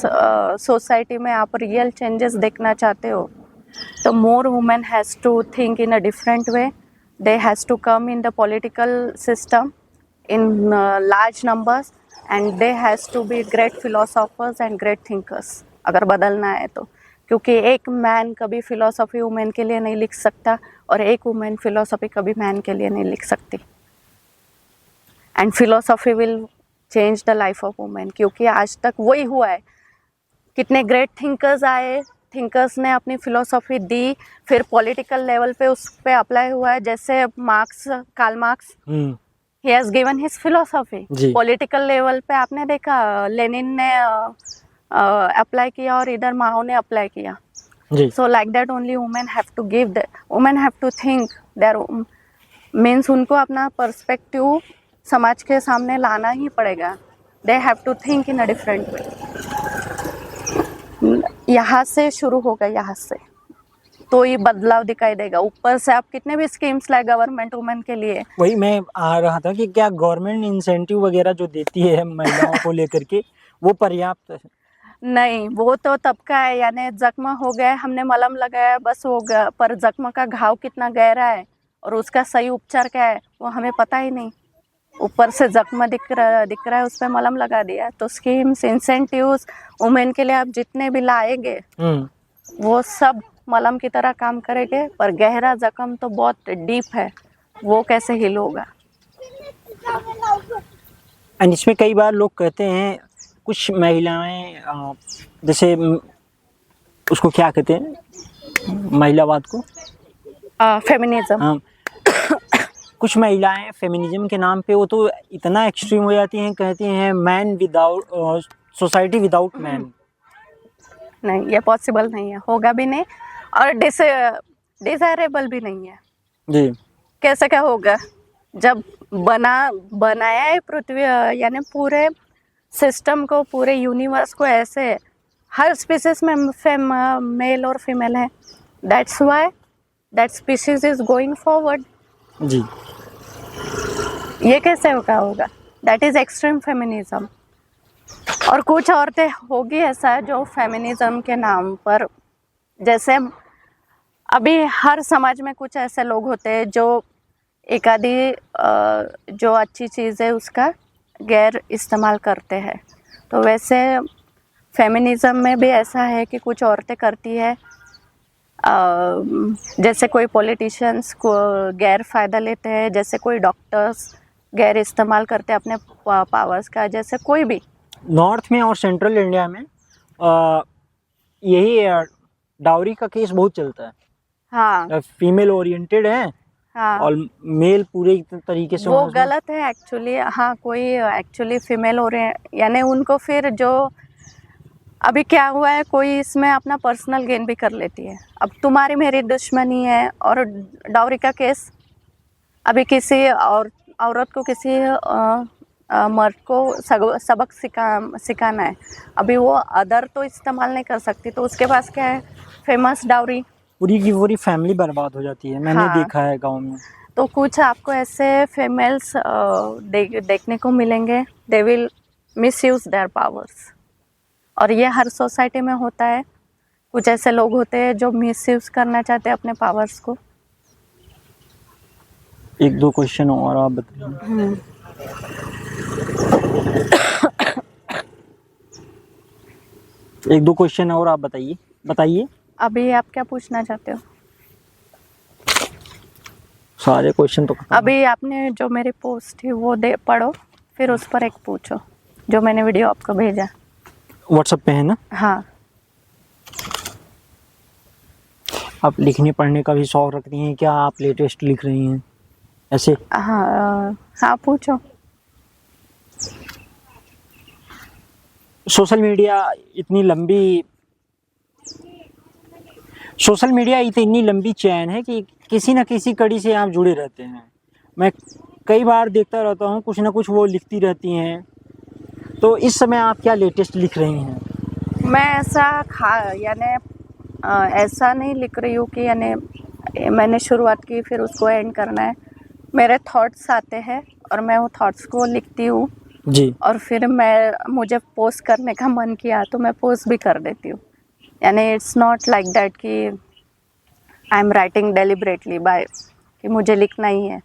सोसाइटी में आप रियल चेंजेस देखना चाहते हो, तो more women has to think in a different way. They has to come in the political system in large numbers, and they has to be great philosophers and great thinkers. अगर बदलना है तो, क्योंकि एक मैन कभी philosophy women के लिए नहीं लिख सकता और एक वुमेन फिलोसफी कभी मैन के लिए नहीं लिख सकती। And philosophy will change the life of women, क्योंकि आज तक वही हुआ है। कितने ग्रेट थिंकर्स आए, थिंकर्स ने अपनी फिलोसफी दी, फिर पॉलिटिकल लेवल पे उस पे अप्लाई हुआ है। जैसे Karl Marx, he has given his philosophy. Political level पे आपने देखा लेनिन ने अप्लाई किया और इधर माओ ने अप्लाई किया। So like that only women have to give that, women have to think their, means उनको अपना पर्सपेक्टिव समाज के सामने लाना ही पड़ेगा। They have to think in a different way. यहाँ से शुरू होगा, यहाँ से तो ये बदलाव दिखाई देगा। ऊपर से आप कितने भी स्कीम्स लाए गवर्नमेंट वुमेन के लिए, वही मैं आ रहा था कि क्या गवर्नमेंट इंसेंटिव वगैरह जो देती है महिलाओं को लेकर के वो पर्याप्त है? नहीं, वो तो तब का है, यानी जख्म हो गया, हमने मलहम लगाया, बस हो गया। पर जख्म का घाव कितना गहरा है और उसका सही उपचार क्या है वो हमें पता ही नहीं। ऊपर से जख्म दिख रहा है, उस पर मलहम लगा दिया। तो स्कीम्स, इंसेंटिव्स वुमेन के लिए आप जितने भी लाएंगे वो सब मलहम की तरह काम करेंगे, पर गहरा जख्म तो बहुत डीप है, वो कैसे हील होगा। एंड इसमें कई बार लोग कहते हैं, कुछ महिलाएं जैसे उसको क्या कहते हैं, महिलावाद को, फेमिनिज्म। कुछ महिलाएं फेमिनिज्म के नाम पे वो तो इतना एक्सट्रीम हो जाती हैं, कहती हैं man without society without man. नहीं, ये पॉसिबल नहीं है, होगा भी नहीं और डिजायरेबल भी नहीं है जी। कैसे क्या होगा? जब बनाया है पृथ्वी, यानी पूरे सिस्टम को, पूरे यूनिवर्स को, ऐसे हर स्पीसीज में मेल और फीमेल है। That's why that species is going forward जी। ये कैसे होगा? That is extreme feminism. और कुछ औरतें होगी ऐसा जो फेमिनिज्म के नाम पर, जैसे अभी हर समाज में कुछ ऐसे लोग होते हैं जो एक आधी जो अच्छी चीज़ है उसका गैर इस्तेमाल करते हैं। तो वैसे फेमिनिज्म में भी ऐसा है कि कुछ औरतें करती है, जैसे कोई पॉलिटिशियंस को गैर फ़ायदा लेते हैं, जैसे कोई डॉक्टर्स गैर इस्तेमाल करते हैं अपने पावर्स का, जैसे कोई भी। नॉर्थ में और सेंट्रल इंडिया में यही डाउरी का केस बहुत चलता है। हाँ, फीमेल ओरिएंटेड है। हाँ, और मेल पूरे तरीके से वो गलत है एक्चुअली। हाँ, कोई एक्चुअली फीमेल यानी उनको फिर जो अभी क्या हुआ है, कोई इसमें अपना पर्सनल गेन भी कर लेती है। अब तुम्हारी मेरी दुश्मनी है। और डाउरी का केस, अभी किसी औरत को किसी मर्द को सबक सिखाना है, अभी वो अदर तो इस्तेमाल नहीं कर सकती, तो उसके पास क्या है, फेमस डाउरी। पूरी की पूरी फैमिली बर्बाद हो जाती है, मैंने देखा है गांव में। तो कुछ आपको ऐसे फीमेल्स देखने को मिलेंगे, they will misuse there powers, और ये हर सोसाइटी में होता है। कुछ ऐसे लोग होते हैं जो मिसयूज करना चाहते हैं अपने पावर्स को। एक दो क्वेश्चन और आप बताइए। एक दो क्वेश्चन और आप बताइए। अभी आप क्या पूछना चाहते हो? सारे क्वेश्चन तो अभी आपने जो मेरी पोस्ट थी वो पढ़ो, फिर उस पर एक पूछो। जो मैंने वीडियो आपको भेजा। व्हाट्सएप पे है ना? हाँ। आप लिखने पढ़ने का भी शौक रखती हैं क्या? आप लेटेस्ट लिख रही हैं ऐसे? हाँ हाँ, पूछो। सोशल मीडिया इतनी लंबी चैन है कि किसी न किसी कड़ी से आप जुड़े रहते हैं। मैं कई बार देखता रहता हूँ, कुछ ना कुछ वो लिखती रहती हैं। तो इस समय आप क्या लेटेस्ट लिख रही हैं? मैं ऐसा नहीं लिख रही हूँ कि मैंने शुरुआत की फिर उसको एंड करना है। मेरे थॉट्स आते हैं और मैं वो थॉट्स को लिखती हूँ जी। और फिर मुझे पोस्ट करने का मन किया तो मैं पोस्ट भी कर देती हूँ। इट्स नॉट लाइक दैट कि I am writing deliberately by कि मुझे लिखना ही है,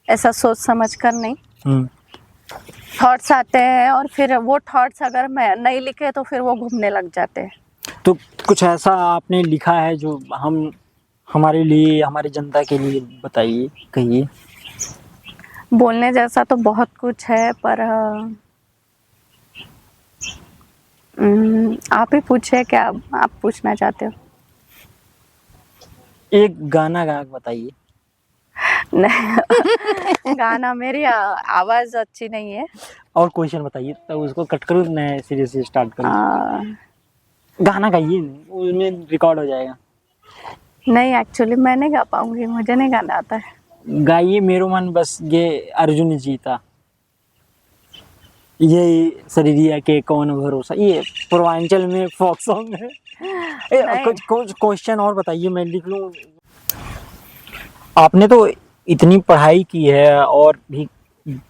ऐसा सोच समझ कर नहीं। थॉट्स आते हैं और फिर वो थॉट्स अगर मैं नहीं लिखे तो फिर वो घूमने लग जाते हैं। तो कुछ ऐसा आपने लिखा है जो हमारे लिए, हमारी जनता के लिए बताइए, कहिए। बोलने जैसा तो बहुत कुछ है पर आप ही पूछिए, क्या आप पूछना चाहते हो? एक गाना गा के बताइए। नहीं गाना, मेरी आवाज अच्छी नहीं है। और क्वेश्चन बताइए, तो उसको कट करूँ, नए सिरे से स्टार्ट करूँ? गाना गाइए, उसमें रिकॉर्ड हो जाएगा। नहीं, एक्चुअली मैं नहीं गा पाऊंगी, मुझे नहीं गाना आता है। गाइए मेरो मन बस ये अर्जुन जीता, ये शरीरिया के कौन भरोसा, ये पूर्वांचल में फोक सॉन्ग है। कुछ क्वेश्चन और बताइए, मैं लिख लूँ। आपने तो इतनी पढ़ाई की है और भी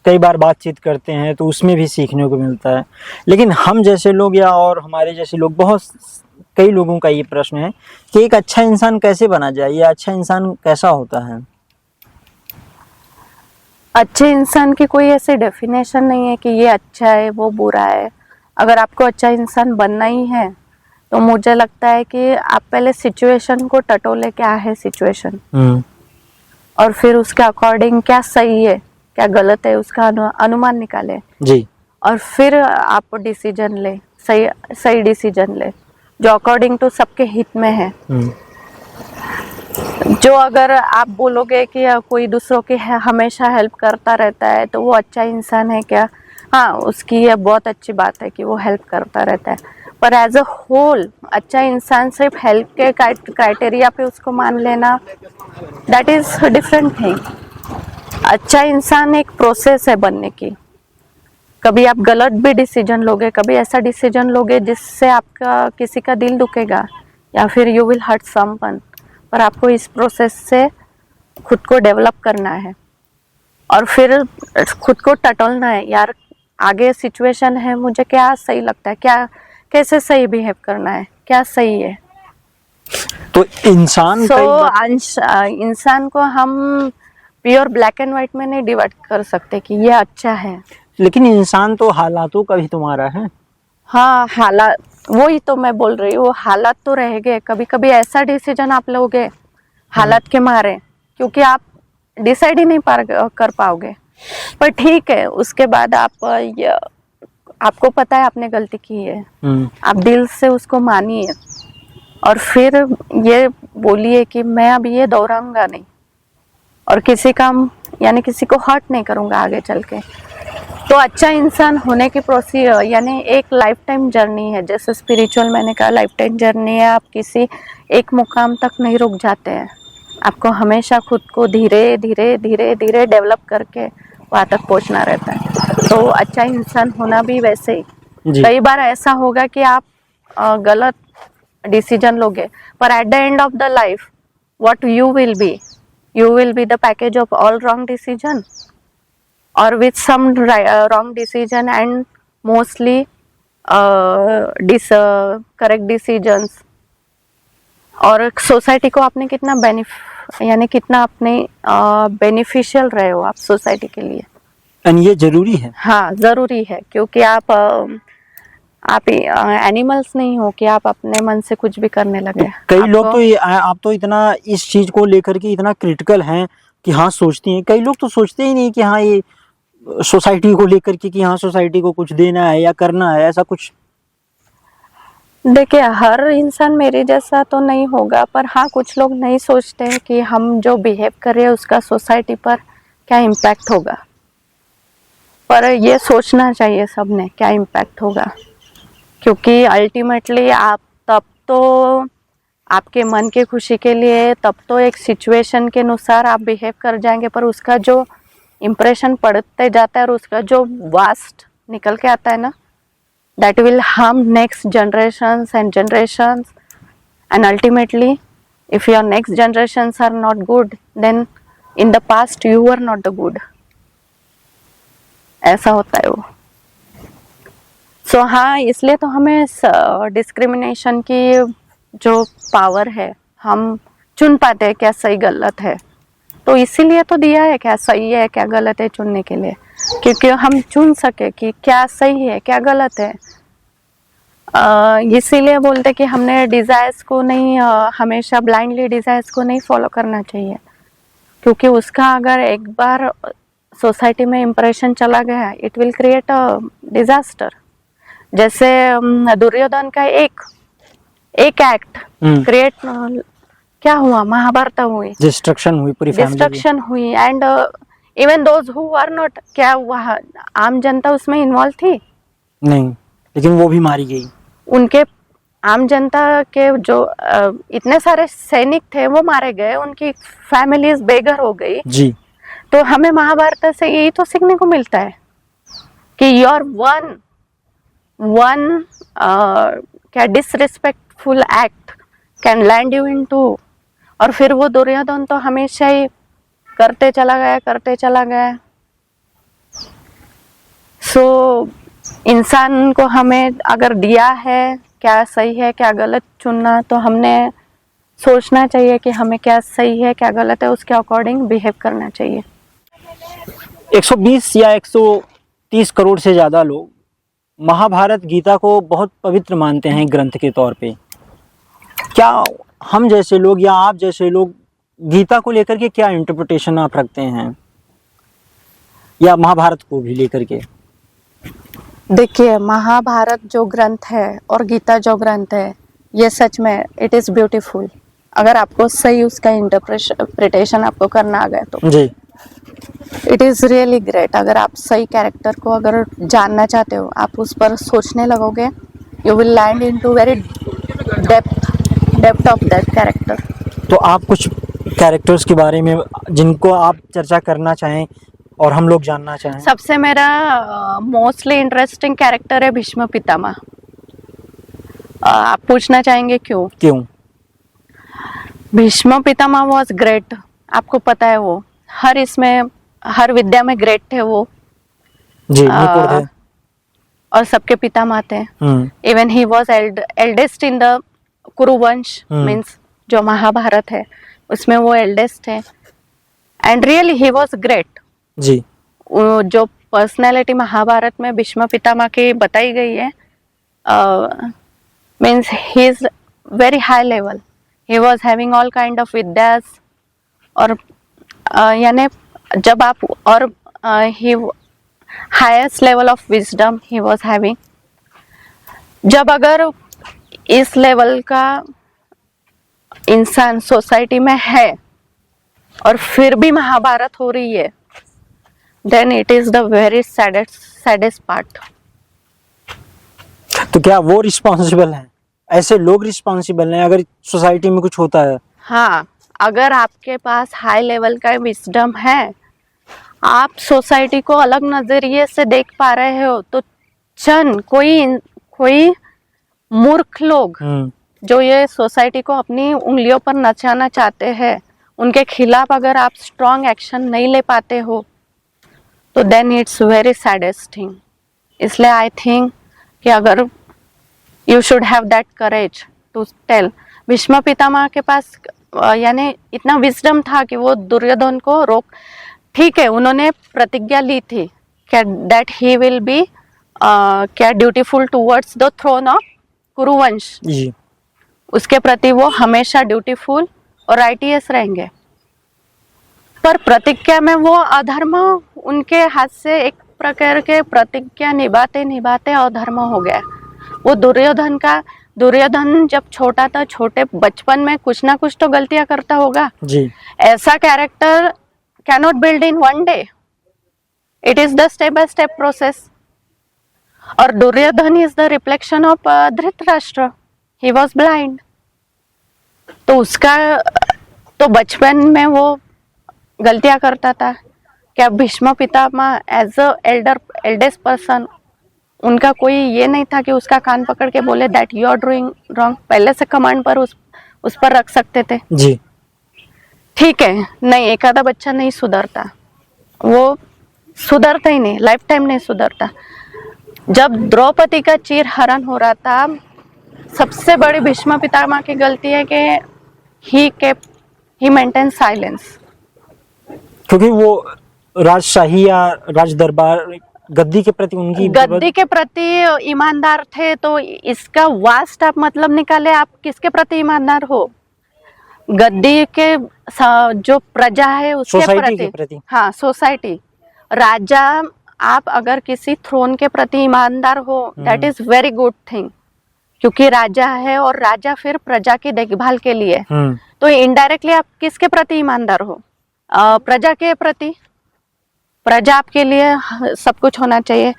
कई बार बातचीत करते हैं तो उसमें भी सीखने को मिलता है, लेकिन हम जैसे लोग या और हमारे जैसे लोग, कई लोगों का ये प्रश्न है कि एक अच्छा इंसान कैसे बना जाए, या अच्छा इंसान कैसा होता है? अच्छे इंसान की कोई ऐसी डेफिनेशन नहीं है कि ये अच्छा है वो बुरा है। अगर आपको अच्छा इंसान बनना ही है तो मुझे लगता है कि आप पहले सिचुएशन को टटोले, क्या है सिचुएशन, और फिर उसके अकॉर्डिंग क्या सही है क्या गलत है उसका अनुमान निकाले जी। और फिर आप डिसीजन ले, सही डिसीजन ले जो अकॉर्डिंग टू सबके हित में है। जो अगर आप बोलोगे कि कोई दूसरों की हमेशा हेल्प करता रहता है तो वो अच्छा इंसान है क्या? हाँ, उसकी ये बहुत अच्छी बात है कि वो हेल्प करता रहता है, पर एज अ होल अच्छा इंसान सिर्फ हेल्प के क्राइटेरिया पे उसको मान लेना, दैट इज डिफरेंट थिंग। अच्छा इंसान एक प्रोसेस है बनने की। कभी आप गलत भी डिसीजन लोगे, कभी ऐसा डिसीजन लोगे जिससे आपका किसी का दिल दुखेगा या फिर यू विल हर्ट समवन, पर आपको इस प्रोसेस से खुद को डेवलप करना है और फिर खुद को टटोलना है। यार आगे सिचुएशन है, मुझे क्या सही लगता है, क्या कैसे सही बिहेव करना है, क्या सही है। तो इंसान इंसान को हम प्योर ब्लैक एंड व्हाइट में नहीं डिवाइड कर सकते कि ये अच्छा है। लेकिन इंसान तो हालातों का भी तुम्हारा है। हाँ, हालात, वही तो मैं बोल रही हूँ, हालात तो रहेंगे। कभी कभी ऐसा डिसीजन आप लोगे हालात के मारे, क्योंकि आप डिसाइड ही नहीं कर पाओगे, पर ठीक है उसके बाद आपको पता है आपने गलती की है, आप दिल से उसको मानिए और फिर ये बोलिए कि मैं अब ये दोहराऊंगा नहीं और किसी को हर्ट नहीं करूंगा आगे चल के। तो अच्छा इंसान होने की प्रोसेस एक लाइफ टाइम जर्नी है। जैसे स्पिरिचुअल मैंने कहा लाइफ टाइम जर्नी है, आप किसी एक मुकाम तक नहीं रुक जाते हैं, आपको हमेशा खुद को धीरे धीरे धीरे धीरे डेवलप करके वहाँ तक पहुँचना रहता है। तो अच्छा इंसान होना भी वैसे ही। कई बार ऐसा होगा कि आप गलत डिसीजन लोगे, पर at the end of the life what you will be the package of all wrong decision or with some wrong decision and mostly correct decisions। और सोसाइटी को आपने कितना कितना आपने बेनिफिशियल रहे हो आप सोसाइटी के लिए, एंड ये जरूरी है। हाँ जरूरी है, क्योंकि आप एनिमल्स नहीं हो कि आप अपने मन से कुछ भी करने लगे। कई लोग तो आप तो इतना इस चीज को लेकर के इतना क्रिटिकल हैं कि हाँ सोचती हैं, कई लोग तो सोचते ही नहीं कि हाँ ये सोसाइटी को लेकर के कि हाँ सोसाइटी को कुछ देना है या करना है, ऐसा कुछ? देखिए, हर इंसान मेरे जैसा तो नहीं होगा, पर हाँ कुछ लोग नहीं सोचते हैं कि हम जो बिहेव कर रहे हैं उसका सोसाइटी पर क्या इम्पैक्ट होगा। पर ये सोचना चाहिए सबने क्या इम्पैक्ट होगा, क्योंकि अल्टीमेटली आप तब तो आपके मन के खुशी के लिए तब तो एक सिचुएशन के अनुसार आप बिहेव कर जाएंगे, पर उसका जो इम्प्रेशन पड़ते जाता है और उसका जो वास्ट निकल के आता है ना, that will harm next generations and generations, and ultimately if your next generations are not good, then in the past you were not the good, ऐसा होता है वो। सो हाँ, इसलिए तो हमें डिस्क्रिमिनेशन की जो पावर है, हम चुन पाते हैं क्या सही गलत है, तो इसीलिए तो दिया है क्या सही है क्या गलत है चुनने के लिए, क्योंकि हम चुन सके कि क्या सही है क्या गलत है। इसीलिए बोलते कि हमने डिज़ायर्स को नहीं हमेशा ब्लाइंडली डिज़ायर्स को नहीं फॉलो करना चाहिए, क्योंकि उसका अगर एक बार सोसाइटी में इम्प्रेशन चला गया, it will create a disaster. जैसे दुर्योधन का एक एक्ट क्रिएट क्या हुआ, महाभारत हुई, डिस्ट्रक्शन हुई, पूरी फैमिली डिस्ट्रक्शन हुई, and even those who are not, क्या हुआ, आम जनता उसमें इन्वॉल्व थी नहीं, लेकिन वो भी मारी गई। उनके आम जनता के जो इतने सारे सैनिक थे वो मारे गए, उनकी फैमिलीज बेघर हो गई जी। तो हमें महाभारत से यही तो सीखने को मिलता है कि योर वन क्या disrespectful act can land you into. और फिर वो दुर्योधन तो हमेशा ही करते चला गया। सो इंसान को हमें अगर दिया है क्या सही है क्या गलत चुनना, तो हमने सोचना चाहिए कि हमें क्या सही है क्या गलत है, उसके अकॉर्डिंग बिहेव करना चाहिए। 120 या 130 करोड़ से ज़्यादा लोग महाभारत गीता को बहुत पवित्र मानते हैं ग्रंथ के तौर पे। क्या हम जैसे लोग या आप जैसे लोग गीता को लेकर के क्या इंटरप्रिटेशन आप रखते हैं, या महाभारत को भी लेकर के? देखिए, महाभारत जो ग्रंथ है और गीता जो ग्रंथ है, ये सच में इट इज़ ब्यूटीफुल। अगर आपको सही उसका इंटरप्रिटेशन आपको करना आ गया तो जी, इट इज़ रियली ग्रेट। अगर आप सही कैरेक्टर को अगर जानना चाहते हो, आप उस पर सोचने लगोगे, you will land into very depth of that character. तो आप कुछ कैरेक्टर्स के बारे में जिनको आप चर्चा करना चाहें और हम लोग जानना चाहें? सबसे मेरा मोस्टली इंटरेस्टिंग कैरेक्टर है भीष्म पितामह। आप पूछना चाहेंगे क्यों? Bhishma Pitamah was great. आपको पता है वो हर विद्या में ग्रेट थे वो जी, निपुण थे और सबके पितामह थे। Even he was eldest in the Kuruvansh, means जो महाभारत है उसमें वो एल्डेस्ट है, and really he was great जी। जो पर्सनैलिटी महाभारत में भीष्म पितामह की बताई गई है, means he is very high level, he was having all kind of विद्यास, और यानी जब आप और he highest level of wisdom he was having. जब अगर इस लेवल का इंसान सोसाइटी में है और फिर भी महाभारत हो रही है, then it is the very saddest part. तो क्या वो रिस्पॉन्सिबल हैं? ऐसे लोग रिस्पॉन्सिबल हैं अगर सोसाइटी में कुछ होता है? हाँ, अगर आपके पास हाई लेवल का विजडम है, आप सोसाइटी को अलग नजरिए से देख पा रहे हो, तो कोई मूर्ख लोग जो ये सोसाइटी को अपनी उंगलियों पर नचाना चाहते हैं, उनके खिलाफ अगर आप स्ट्रॉन्ग एक्शन नहीं ले पाते हो, तो then it's very saddest thing. इसलिए आई थिंक कि अगर you should have that courage to tell. Bhishma Pitamah के पास यानी इतना विजडम था कि वो दुर्योधन को ठीक है, उन्होंने प्रतिज्ञा ली थी क्या दैट ही विल बी क्या dutiful towards the throne of Kuruvansh, उसके प्रति वो हमेशा ड्यूटीफुल और राइटियस रहेंगे। पर प्रतिज्ञा में वो अधर्म उनके हाथ से एक प्रकार के प्रतिज्ञा निभाते निभाते अधर्म हो गया। वो दुर्योधन जब छोटा था, छोटे बचपन में कुछ ना कुछ तो गलतियां करता होगा जी। ऐसा character cannot build in one day, it is the step by step process. और Duryodhan is the reflection of Dhritarashtra, he was blind. तो उसका तो बचपन में वो गलतियां करता था। क्या Bhishma Pitamah as a eldest person, उनका कोई ये नहीं था कि उसका कान पकड़ के बोले that you are doing wrong, पहले से कमांड पर उस पर रख सकते थे जी। ठीक है, नहीं एक आधा बच्चा नहीं सुधरता, वो सुधरता ही नहीं, लाइफ टाइम नहीं सुधरता। जब द्रौपदी का चीर हरण हो रहा था, सबसे बड़ी भीष्म पितामह की गलती है कि ही मेंटेन साइलेंस। क्योंकि वो राजशाही या राज दरबार गद्दी के प्रति उनकी गद्दी के प्रति ईमानदार थे। तो इसका वास्ट आप मतलब निकाले, आप किसके प्रति ईमानदार हो? गद्दी के जो प्रजा है उसके प्रति। हाँ, सोसाइटी। राजा, आप अगर किसी थ्रोन के प्रति ईमानदार हो, that is very good thing, क्योंकि राजा है और राजा फिर प्रजा की देखभाल के लिए। तो इनडायरेक्टली आप किसके प्रति ईमानदार हो? प्रजा के प्रति। प्रजा आपके लिए सब कुछ होना चाहिए।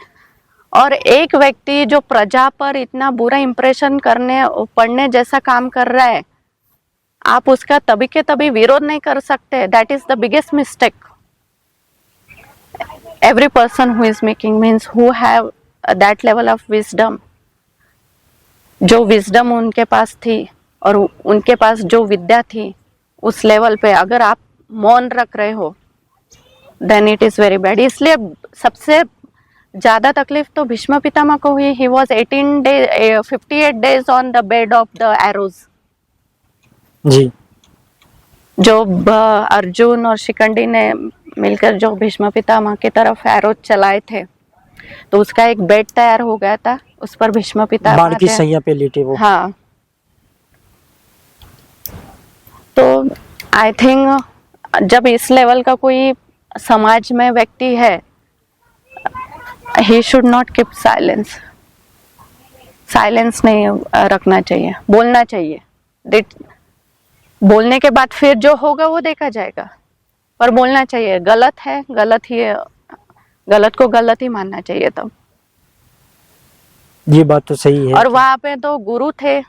और एक व्यक्ति जो प्रजा पर इतना बुरा इंप्रेशन पड़ने जैसा काम कर रहा है, आप उसका तभी के तभी विरोध नहीं कर सकते। That is the biggest mistake every person who is making, means who have that level of wisdom, जो विजडम उनके पास थी और उनके पास जो विद्या थी, उस लेवल पे अगर आप मौन रख रहे हो, then it is very bad. इसलिए सबसे ज्यादा तकलीफ तो भीष्म पितामह को हुई। He was 58 days on the bed of the arrows. जी। जो अर्जुन और शिखंडी ने मिलकर जो भीष्म पितामह की तरफ एरो चलाए थे, तो उसका एक बेड तैयार हो गया था, उस पर भीष्म पितामह बाण की सैया पे लेटे वो। हाँ। तो आई थिंक जब इस लेवल का कोई समाज में व्यक्ति है, he should not keep silence. Silence नहीं रखना चाहिए, बोलना चाहिए। बोलने के बाद फिर जो होगा वो देखा जाएगा, पर बोलना चाहिए। गलत है, गलत को गलत ही मानना चाहिए तब। ये बात तो सही है। और वहां पे तो गुरु थे,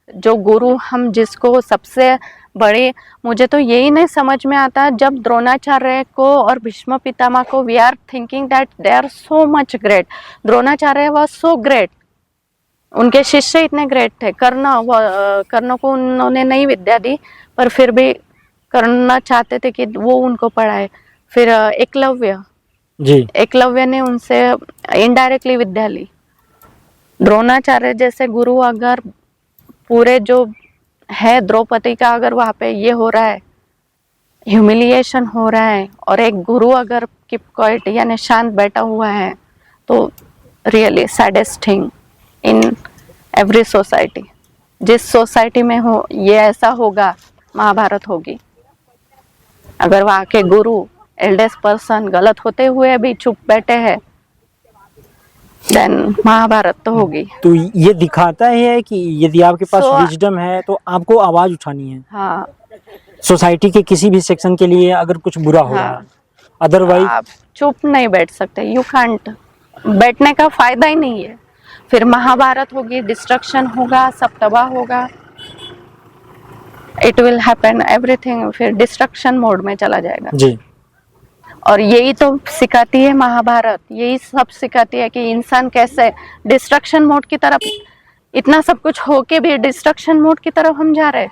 जो गुरु हम जिसको सबसे बड़े, मुझे तो यही नहीं समझ में आता, जब द्रोणाचार्य को और भीष्म पितामह को we are thinking that they are so much great. Dronacharya was so great, उनके शिष्य इतने ग्रेट थे। कर्ण को उन्होंने नहीं विद्या दी, पर फिर भी करना चाहते थे कि वो उनको पढ़ाए। फिर एकलव्य ने उनसे इनडायरेक्टली विद्या ली। द्रोणाचार्य जैसे गुरु अगर पूरे जो है द्रौपदी का, अगर वहां पे ये हो रहा है, ह्यूमिलिएशन हो रहा है, और एक गुरु अगर कीप क्वाइट यानी शांत बैठा हुआ है, तो really saddest thing in every society. जिस सोसाइटी में हो ये ऐसा होगा, महाभारत होगी। अगर वहां के गुरु एल्डेस्ट पर्सन गलत होते हुए भी चुप बैठे हैं, देन महाभारत तो होगी। तो ये दिखाता है कि यदि आपके पास विजडम है तो आपको आवाज उठानी है। हाँ। सोसाइटी के किसी भी सेक्शन के लिए अगर कुछ बुरा हो रहा है, अदरवाइज आप चुप नहीं बैठ सकते। You can't. बैठने का फायदा ही नहीं है। फिर महाभारत होगी, डिस्ट्रक्शन होगा, सब तबाह होगा। इट विल हैपन एवरीथिंग, फिर डिस्ट्रक्शन मोड में चला जाएगा जी। और यही तो सिखाती है महाभारत, यही सब सिखाती है कि इंसान कैसे डिस्ट्रक्शन मोड की तरफ, इतना सब कुछ होके भी डिस्ट्रक्शन मोड की तरफ हम जा रहे हैं।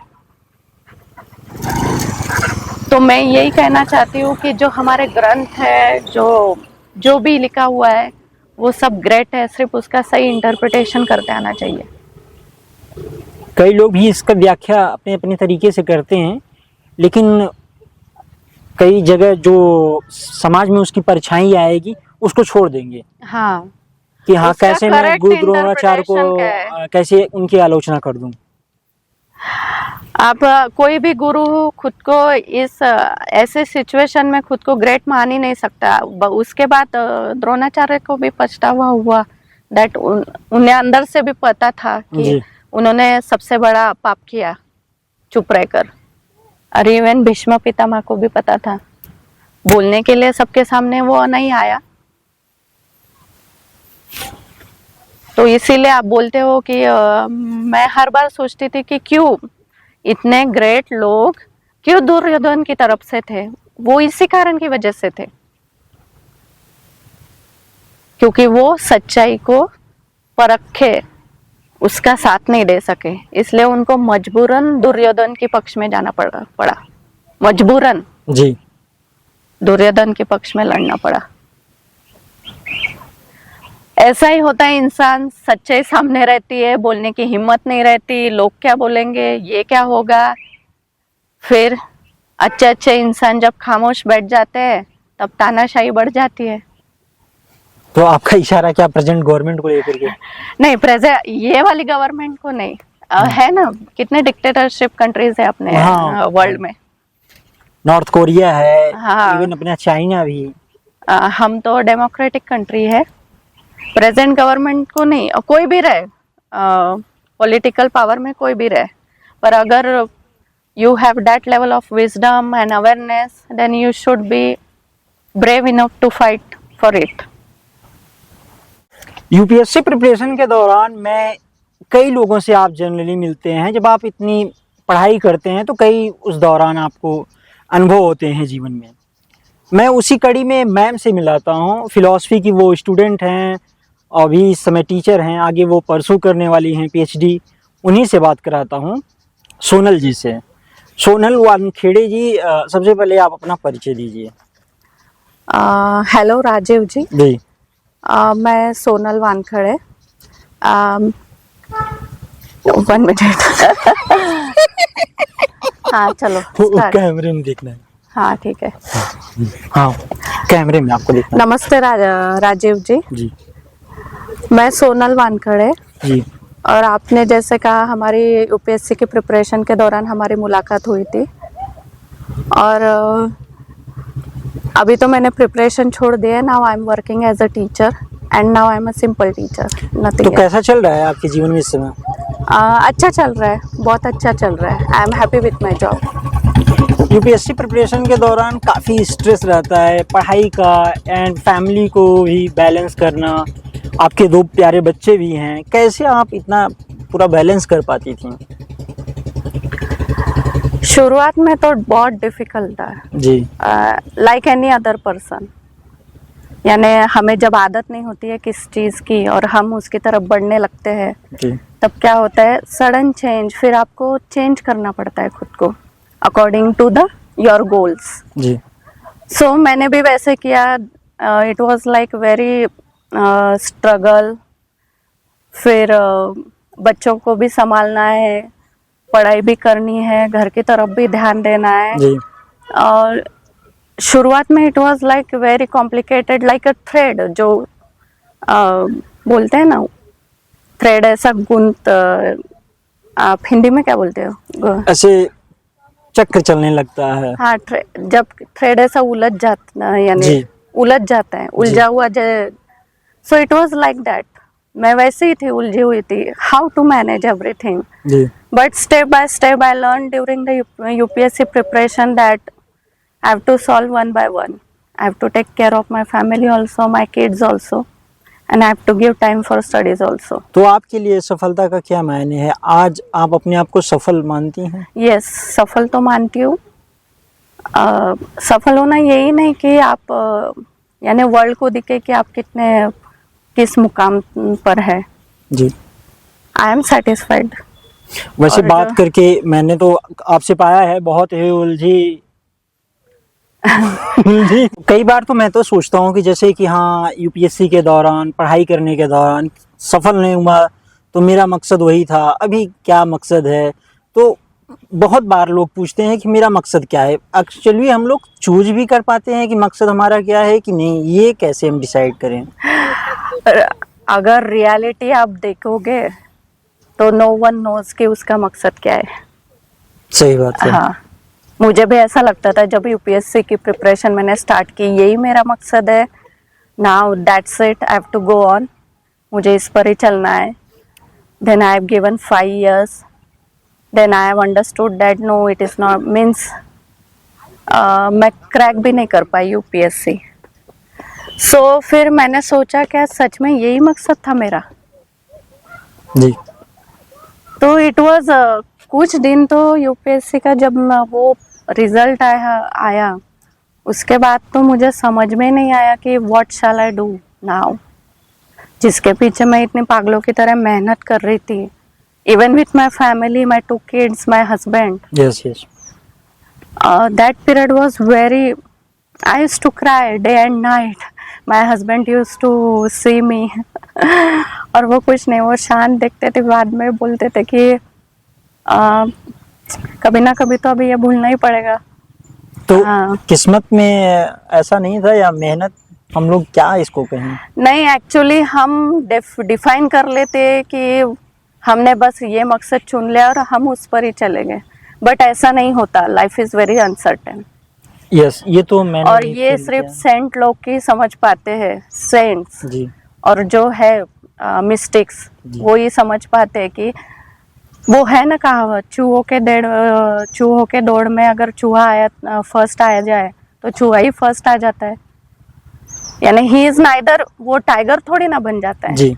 तो मैं यही कहना चाहती हूँ कि जो हमारे ग्रंथ है, जो भी लिखा हुआ है, वो सब ग्रेट है, सिर्फ उसका सही इंटरप्रिटेशन करते आना चाहिए। कई लोग भी इसका व्याख्या अपने अपने तरीके से करते हैं, लेकिन कई जगह जो समाज में उसकी परछाई आएगी उसको छोड़ देंगे। हाँ, कि हाँ, कैसे मैं गुरु द्रोणाचार्य को कैसे उनकी आलोचना कर दूं। आप कोई भी गुरु खुद को इस ऐसे सिचुएशन में खुद को ग्रेट मान ही नहीं सकता। उसके बाद द्रोणाचार्य को भी पछतावा हुआ दैट उन्हें अंदर से भी पता था कि उन्होंने सबसे बड़ा पाप किया चुप रहकर। और इवन भीष्म पितामह को भी पता था, बोलने के लिए सबके सामने वो नहीं आया। तो इसीलिए आप बोलते हो कि मैं हर बार सोचती थी कि क्यों इतने ग्रेट लोग क्यों दुर्योधन की तरफ से थे। वो इसी कारण की वजह से थे, क्योंकि वो सच्चाई को परखे उसका साथ नहीं दे सके, इसलिए उनको मजबूरन दुर्योधन के पक्ष में जाना पड़ा। मजबूरन जी दुर्योधन के पक्ष में लड़ना पड़ा। ऐसा ही होता है, इंसान सच्चाई सामने रहती है, बोलने की हिम्मत नहीं रहती, लोग क्या बोलेंगे, ये क्या होगा। फिर अच्छे अच्छे इंसान जब खामोश बैठ जाते हैं तब तानाशाही बढ़ जाती है। तो आपका इशारा क्या प्रेजेंट गवर्नमेंट को लेकर के? नहीं, प्रेजेंट ये वाली गवर्नमेंट को नहीं। है ना, कितने डिक्टेटरशिप कंट्रीज है अपने वर्ल्ड में। नॉर्थ कोरिया है, हाँ, इवन अपना चाइना भी। हम तो डेमोक्रेटिक कंट्री है। प्रेजेंट गवर्नमेंट को नहीं, कोई भी रहे, पॉलिटिकल पावर में कोई भी रहे, पर अगर you have that level of wisdom and awareness then you should be brave enough to fight for it. UPSC preparation के दौरान मैं कई लोगों से आप जनरली मिलते हैं, जब आप इतनी पढ़ाई करते हैं तो कई उस दौरान आपको अनुभव होते हैं जीवन में। मैं उसी कड़ी में मैम से मिलाता हूँ, फिलॉसफी की वो स्टूडेंट हैं, अभी इस समय टीचर हैं, आगे वो परसू करने वाली हैं पीएचडी। उन्हीं से बात कराता हूँ, सोनल जी से। सोनल वानखेड़े जी, सबसे पहले आप अपना परिचय दीजिए। हेलो राजीव जी। जी मैं सोनल वानखड़े। 1 मिनट। हाँ चलो कैमरे में देखना है। हाँ ठीक है। हाँ कैमरे में आपको देखना। नमस्ते राजीव जी। जी मैं सोनल वानखड़े जी। और आपने जैसे कहा हमारी यूपीएससी की प्रिपरेशन के दौरान हमारी मुलाकात हुई थी, और अभी तो मैंने प्रिपरेशन छोड़ दिया। Now I am working as a teacher and now I am a simple teacher, nothing. तो कैसा चल रहा है आपके जीवन में इस समय? अच्छा चल रहा है, बहुत अच्छा चल रहा है। I am happy with my job. UPSC preparation के दौरान काफ़ी स्ट्रेस रहता है पढ़ाई का, एंड फैमिली को भी बैलेंस करना। आपके 2 प्यारे बच्चे भी हैं, कैसे आप इतना पूरा बैलेंस कर पाती थी? शुरुआत में तो बहुत डिफिकल्ट था जी। लाइक एनी अदर पर्सन, यानी हमें जब आदत नहीं होती है किस चीज़ की और हम उसकी तरफ बढ़ने लगते हैं जी। तब क्या होता है, सडन चेंज, फिर आपको चेंज करना पड़ता है खुद को according to the your goals. जी। सो मैंने भी वैसे किया। It was like very struggle. फिर बच्चों को भी संभालना है, पढ़ाई भी करनी है, घर की तरफ भी ध्यान देना है। जी। और शुरुआत में it was like very complicated, like a thread, जो बोलते हैं ना, थ्रेड ऐसा गुंत, आप हिंदी में क्या बोलते हो? ऐसे चक्र चलने लगता है। हाँ, जब थ्रेड ऐसा उलझ जाता, यानी उलझ जाता है, उलझा हुआ। So it was like that. मैं वैसे ही थी, उलझी हुई थी, how to manage everything. But step by step I learn during the UPSC preparation that I have to solve one by one. I have to take care of my family also, my kids also, and I have to give time for studies also. तो आपके लिए सफलता का क्या मायने है? आज आप अपने आप को सफल मानती हैं? Yes, सफल तो मानती हूँ। सफल होना यही नहीं कि आप यानी वर्ल्ड को दिखे कि आप किस मुकाम पर है। जी। I am satisfied. वैसे बात करके मैंने तो आपसे पाया है बहुत ही उलझी। कई बार तो मैं तो सोचता हूँ कि जैसे कि हाँ, यूपीएससी के दौरान पढ़ाई करने के दौरान सफल नहीं हुआ तो मेरा मकसद वही था, अभी क्या मकसद है? तो बहुत बार लोग पूछते हैं कि मेरा मकसद क्या है। एक्चुअली हम लोग चूज भी कर पाते हैं कि मकसद हमारा क्या है कि नहीं, ये कैसे हम डिसाइड करें? अगर रियलिटी आप देखोगे तो नो वन नोज कि उसका मकसद क्या है। सही बात है। हाँ, मुझे भी ऐसा लगता था जब यूपीएससी की प्रिपरेशन मैंने स्टार्ट की, यही मेरा मकसद है, now that's it, I have to go on, मुझे इस पर ही चलना है। Then I have given 5 years, then I have understood that no it is not means मैं क्रैक भी नहीं कर पाई यूपीएससी। सो फिर मैंने सोचा क्या सच में यही मकसद था मेरा। जी। तो इट वाज कुछ दिन तो यूपीएससी का जब वो रिजल्ट आया उसके बाद तो मुझे समझ में नहीं आया कि what shell I do now, जिसके पीछे मैं इतने पागलों की तरह मेहनत कर रही थी, even with my family, my 2 kids, my husband. Yes yes. That period was very, I used to cry day and night. My husband used to see me. और वो कुछ नहीं, वो शांत देखते थे, बाद में बोलते थे कि कभी ना कभी तो अभी ये भूलना ही पड़ेगा। तो हाँ। किस्मत में ऐसा नहीं था या मेहनत, हम लोग क्या इसको कहें? नहीं, एक्चुअली हम डिफाइन कर लेते कि हमने बस ये मकसद चुन लिया और हम उस पर ही चले गए, बट ऐसा नहीं होता। Life is very uncertain. Yes, ये तो मैंने और भी ये feel सिर्फ किया। सेंट लोग ही समझ पाते हैं, सेंट्स। जी और जो है मिस्टेक्स, जी। वो ये समझ पाते हैं कि वो है ना कहावत, चूहों के दौड़ में अगर चूहा आया फर्स्ट आया जाए तो चूहा ही फर्स्ट आ जाता है। यानी ही इज नाइदर, वो टाइगर थोड़ी ना बन जाता है जी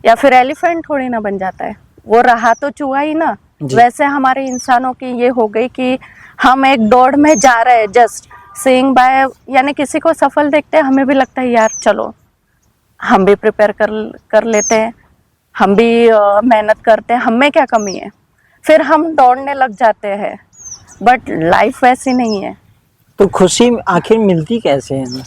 या फिर एलिफेंट थोड़ी ना बन जाता है, वो रहा तो चूहा ही ना। जी। वैसे हमारे इंसानों की ये हो गई कि हम एक दौड़ में जा रहे हैं, जस्ट सीइंग बाय, यानी किसी को सफल देखते हैं, हमें भी लगता है यार चलो हम भी प्रिपेयर कर लेते हैं, हम भी मेहनत करते हैं, हमें क्या कमी है, फिर हम दौड़ने लग जाते हैं। बट लाइफ वैसी नहीं है। तो खुशी आखिर मिलती कैसे है हमें?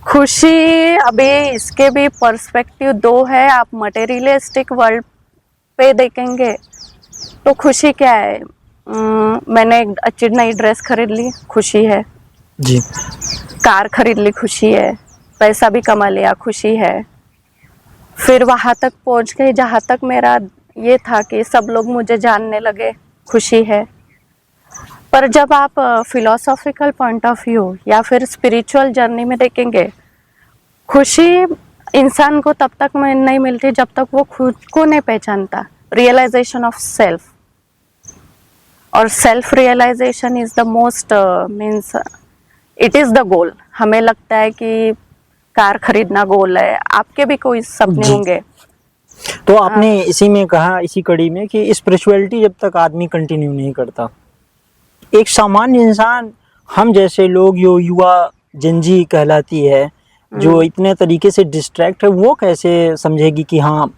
खुशी अभी इसके भी पर्सपेक्टिव 2 है। आप मटेरियलिस्टिक वर्ल्ड पे देखेंगे तो खुशी क्या है, मैंने एक अच्छी नई ड्रेस खरीद ली, खुशी है। जी कार खरीद ली, खुशी है। पैसा भी कमा लिया, खुशी है। फिर वहां तक पहुंच गई जहां तक मेरा ये था कि सब लोग मुझे जानने लगे, खुशी है। पर जब आप फिलोसॉफिकल पॉइंट ऑफ व्यू या फिर स्पिरिचुअल जर्नी में देखेंगे, खुशी इंसान को तब तक नहीं मिलती जब तक वो खुद को नहीं पहचानता, रियलाइजेशन ऑफ सेल्फ। और self realisation is the most means it is the goal. हमें लगता है कि कार खरीदना गोल है, आपके भी कोई सपने जी। होंगे। तो आपने इसी में कहा, इसी कड़ी में, कि स्पिरिचुअलिटी जब तक आदमी कंटिन्यू नहीं करता, एक सामान्य इंसान, हम जैसे लोग, जो युवा जिंजी कहलाती है, जो इतने तरीके से डिस्ट्रैक्ट है, वो कैसे समझेगी कि हाँ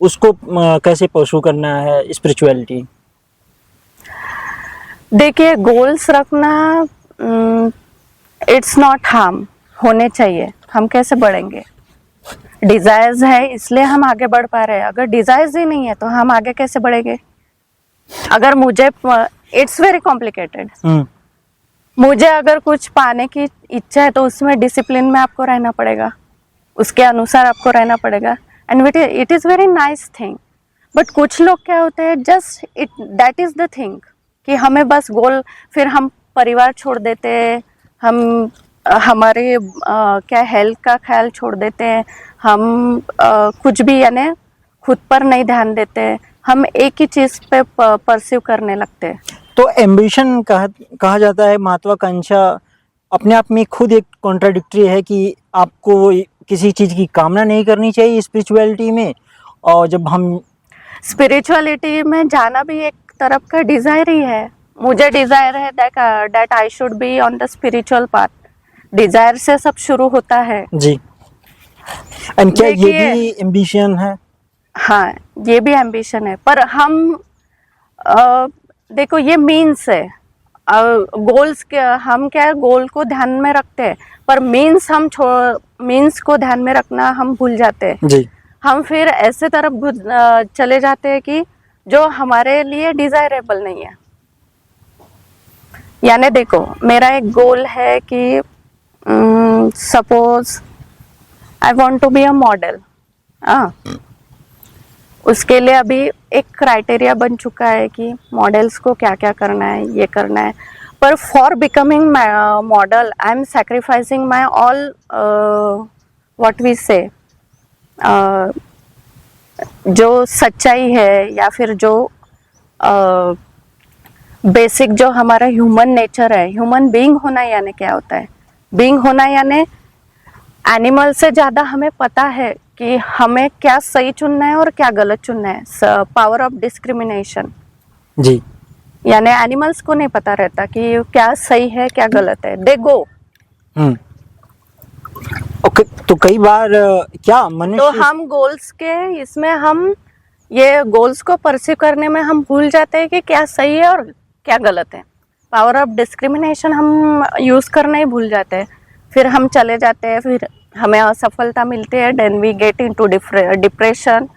उसको कैसे परस्यू करना है स्पिरिचुअलिटी? देखिए, गोल्स रखना इट्स नॉट हार्म, होने चाहिए। हम कैसे बढ़ेंगे? डिजायर्स है इसलिए हम आगे बढ़ पा रहे हैं। अगर डिजायर्स ही नहीं है तो हम आगे कैसे बढ़ेंगे? अगर मुझे, इट्स वेरी कॉम्प्लिकेटेड, मुझे अगर कुछ पाने की इच्छा है तो उसमें डिसिप्लिन में आपको रहना पड़ेगा, उसके अनुसार आपको रहना पड़ेगा, and it is very nice thing. But कुछ लोग क्या होते हैं, just it that is the thing कि हमें बस गोल, फिर हम परिवार छोड़ देते हैं, हम हमारे क्या हेल्थ का ख्याल छोड़ देते हैं, हम कुछ भी यानी खुद पर नहीं ध्यान देते, हम एक ही चीज पे परस्यू करने लगते हैं। तो एम्बिशन कहा जाता है, महत्वाकांक्षा, अपने आप में खुद एक कॉन्ट्राडिक्टरी है कि आपको किसी चीज की कामना नहीं करनी चाहिए स्पिरिचुअलिटी में, और जब हम स्पिरिचुअलिटी में जाना भी एक तरफ का डिजायर ही है। मुझे डिजायर है that I should be on the spiritual path. Desire से सब शुरू होता है। जी। एंड क्या ये देखिए, भी एम्बिशन है? हाँ, ये भी एम्बिशन है, पर हम देखो ये मीन्स है, गोल्स के हम क्या गोल को ध्यान में रखते हैं, पर मीन्स हम मीन्स को ध्यान में रखना हम भूल जाते हैं। जी। हम फिर ऐसे तरफ चले जाते हैं कि जो हमारे लिए डिजायरेबल नहीं है। यानी देखो, मेरा एक गोल है कि suppose I want to be a model. उसके लिए अभी एक क्राइटेरिया बन चुका है कि मॉडल्स को क्या क्या करना है, ये करना है। पर for becoming model I am sacrificing my all what we say, जो सच्चाई है या फिर जो बेसिक जो हमारा ह्यूमन नेचर है, ह्यूमन बीइंग होना यानी क्या होता है? बीइंग होना यानी एनिमल से ज़्यादा हमें पता है कि हमें क्या सही चुनना है और क्या गलत चुनना है। पावर ऑफ डिस्क्रिमिनेशन जी। यानी एनिमल्स को नहीं पता रहता कि क्या सही है क्या गलत है, दे गो। ओके, तो कई बार क्या तो मनुष्य हम गोल्स के इसमें हम ये गोल्स को परस्यू करने में हम भूल जाते हैं कि क्या सही है और क्या गलत है। पावर ऑफ डिस्क्रिमिनेशन हम यूज़ करना ही भूल जाते हैं, फिर हम चले जाते हैं, फिर हमें असफलता मिलती है, then we get into depression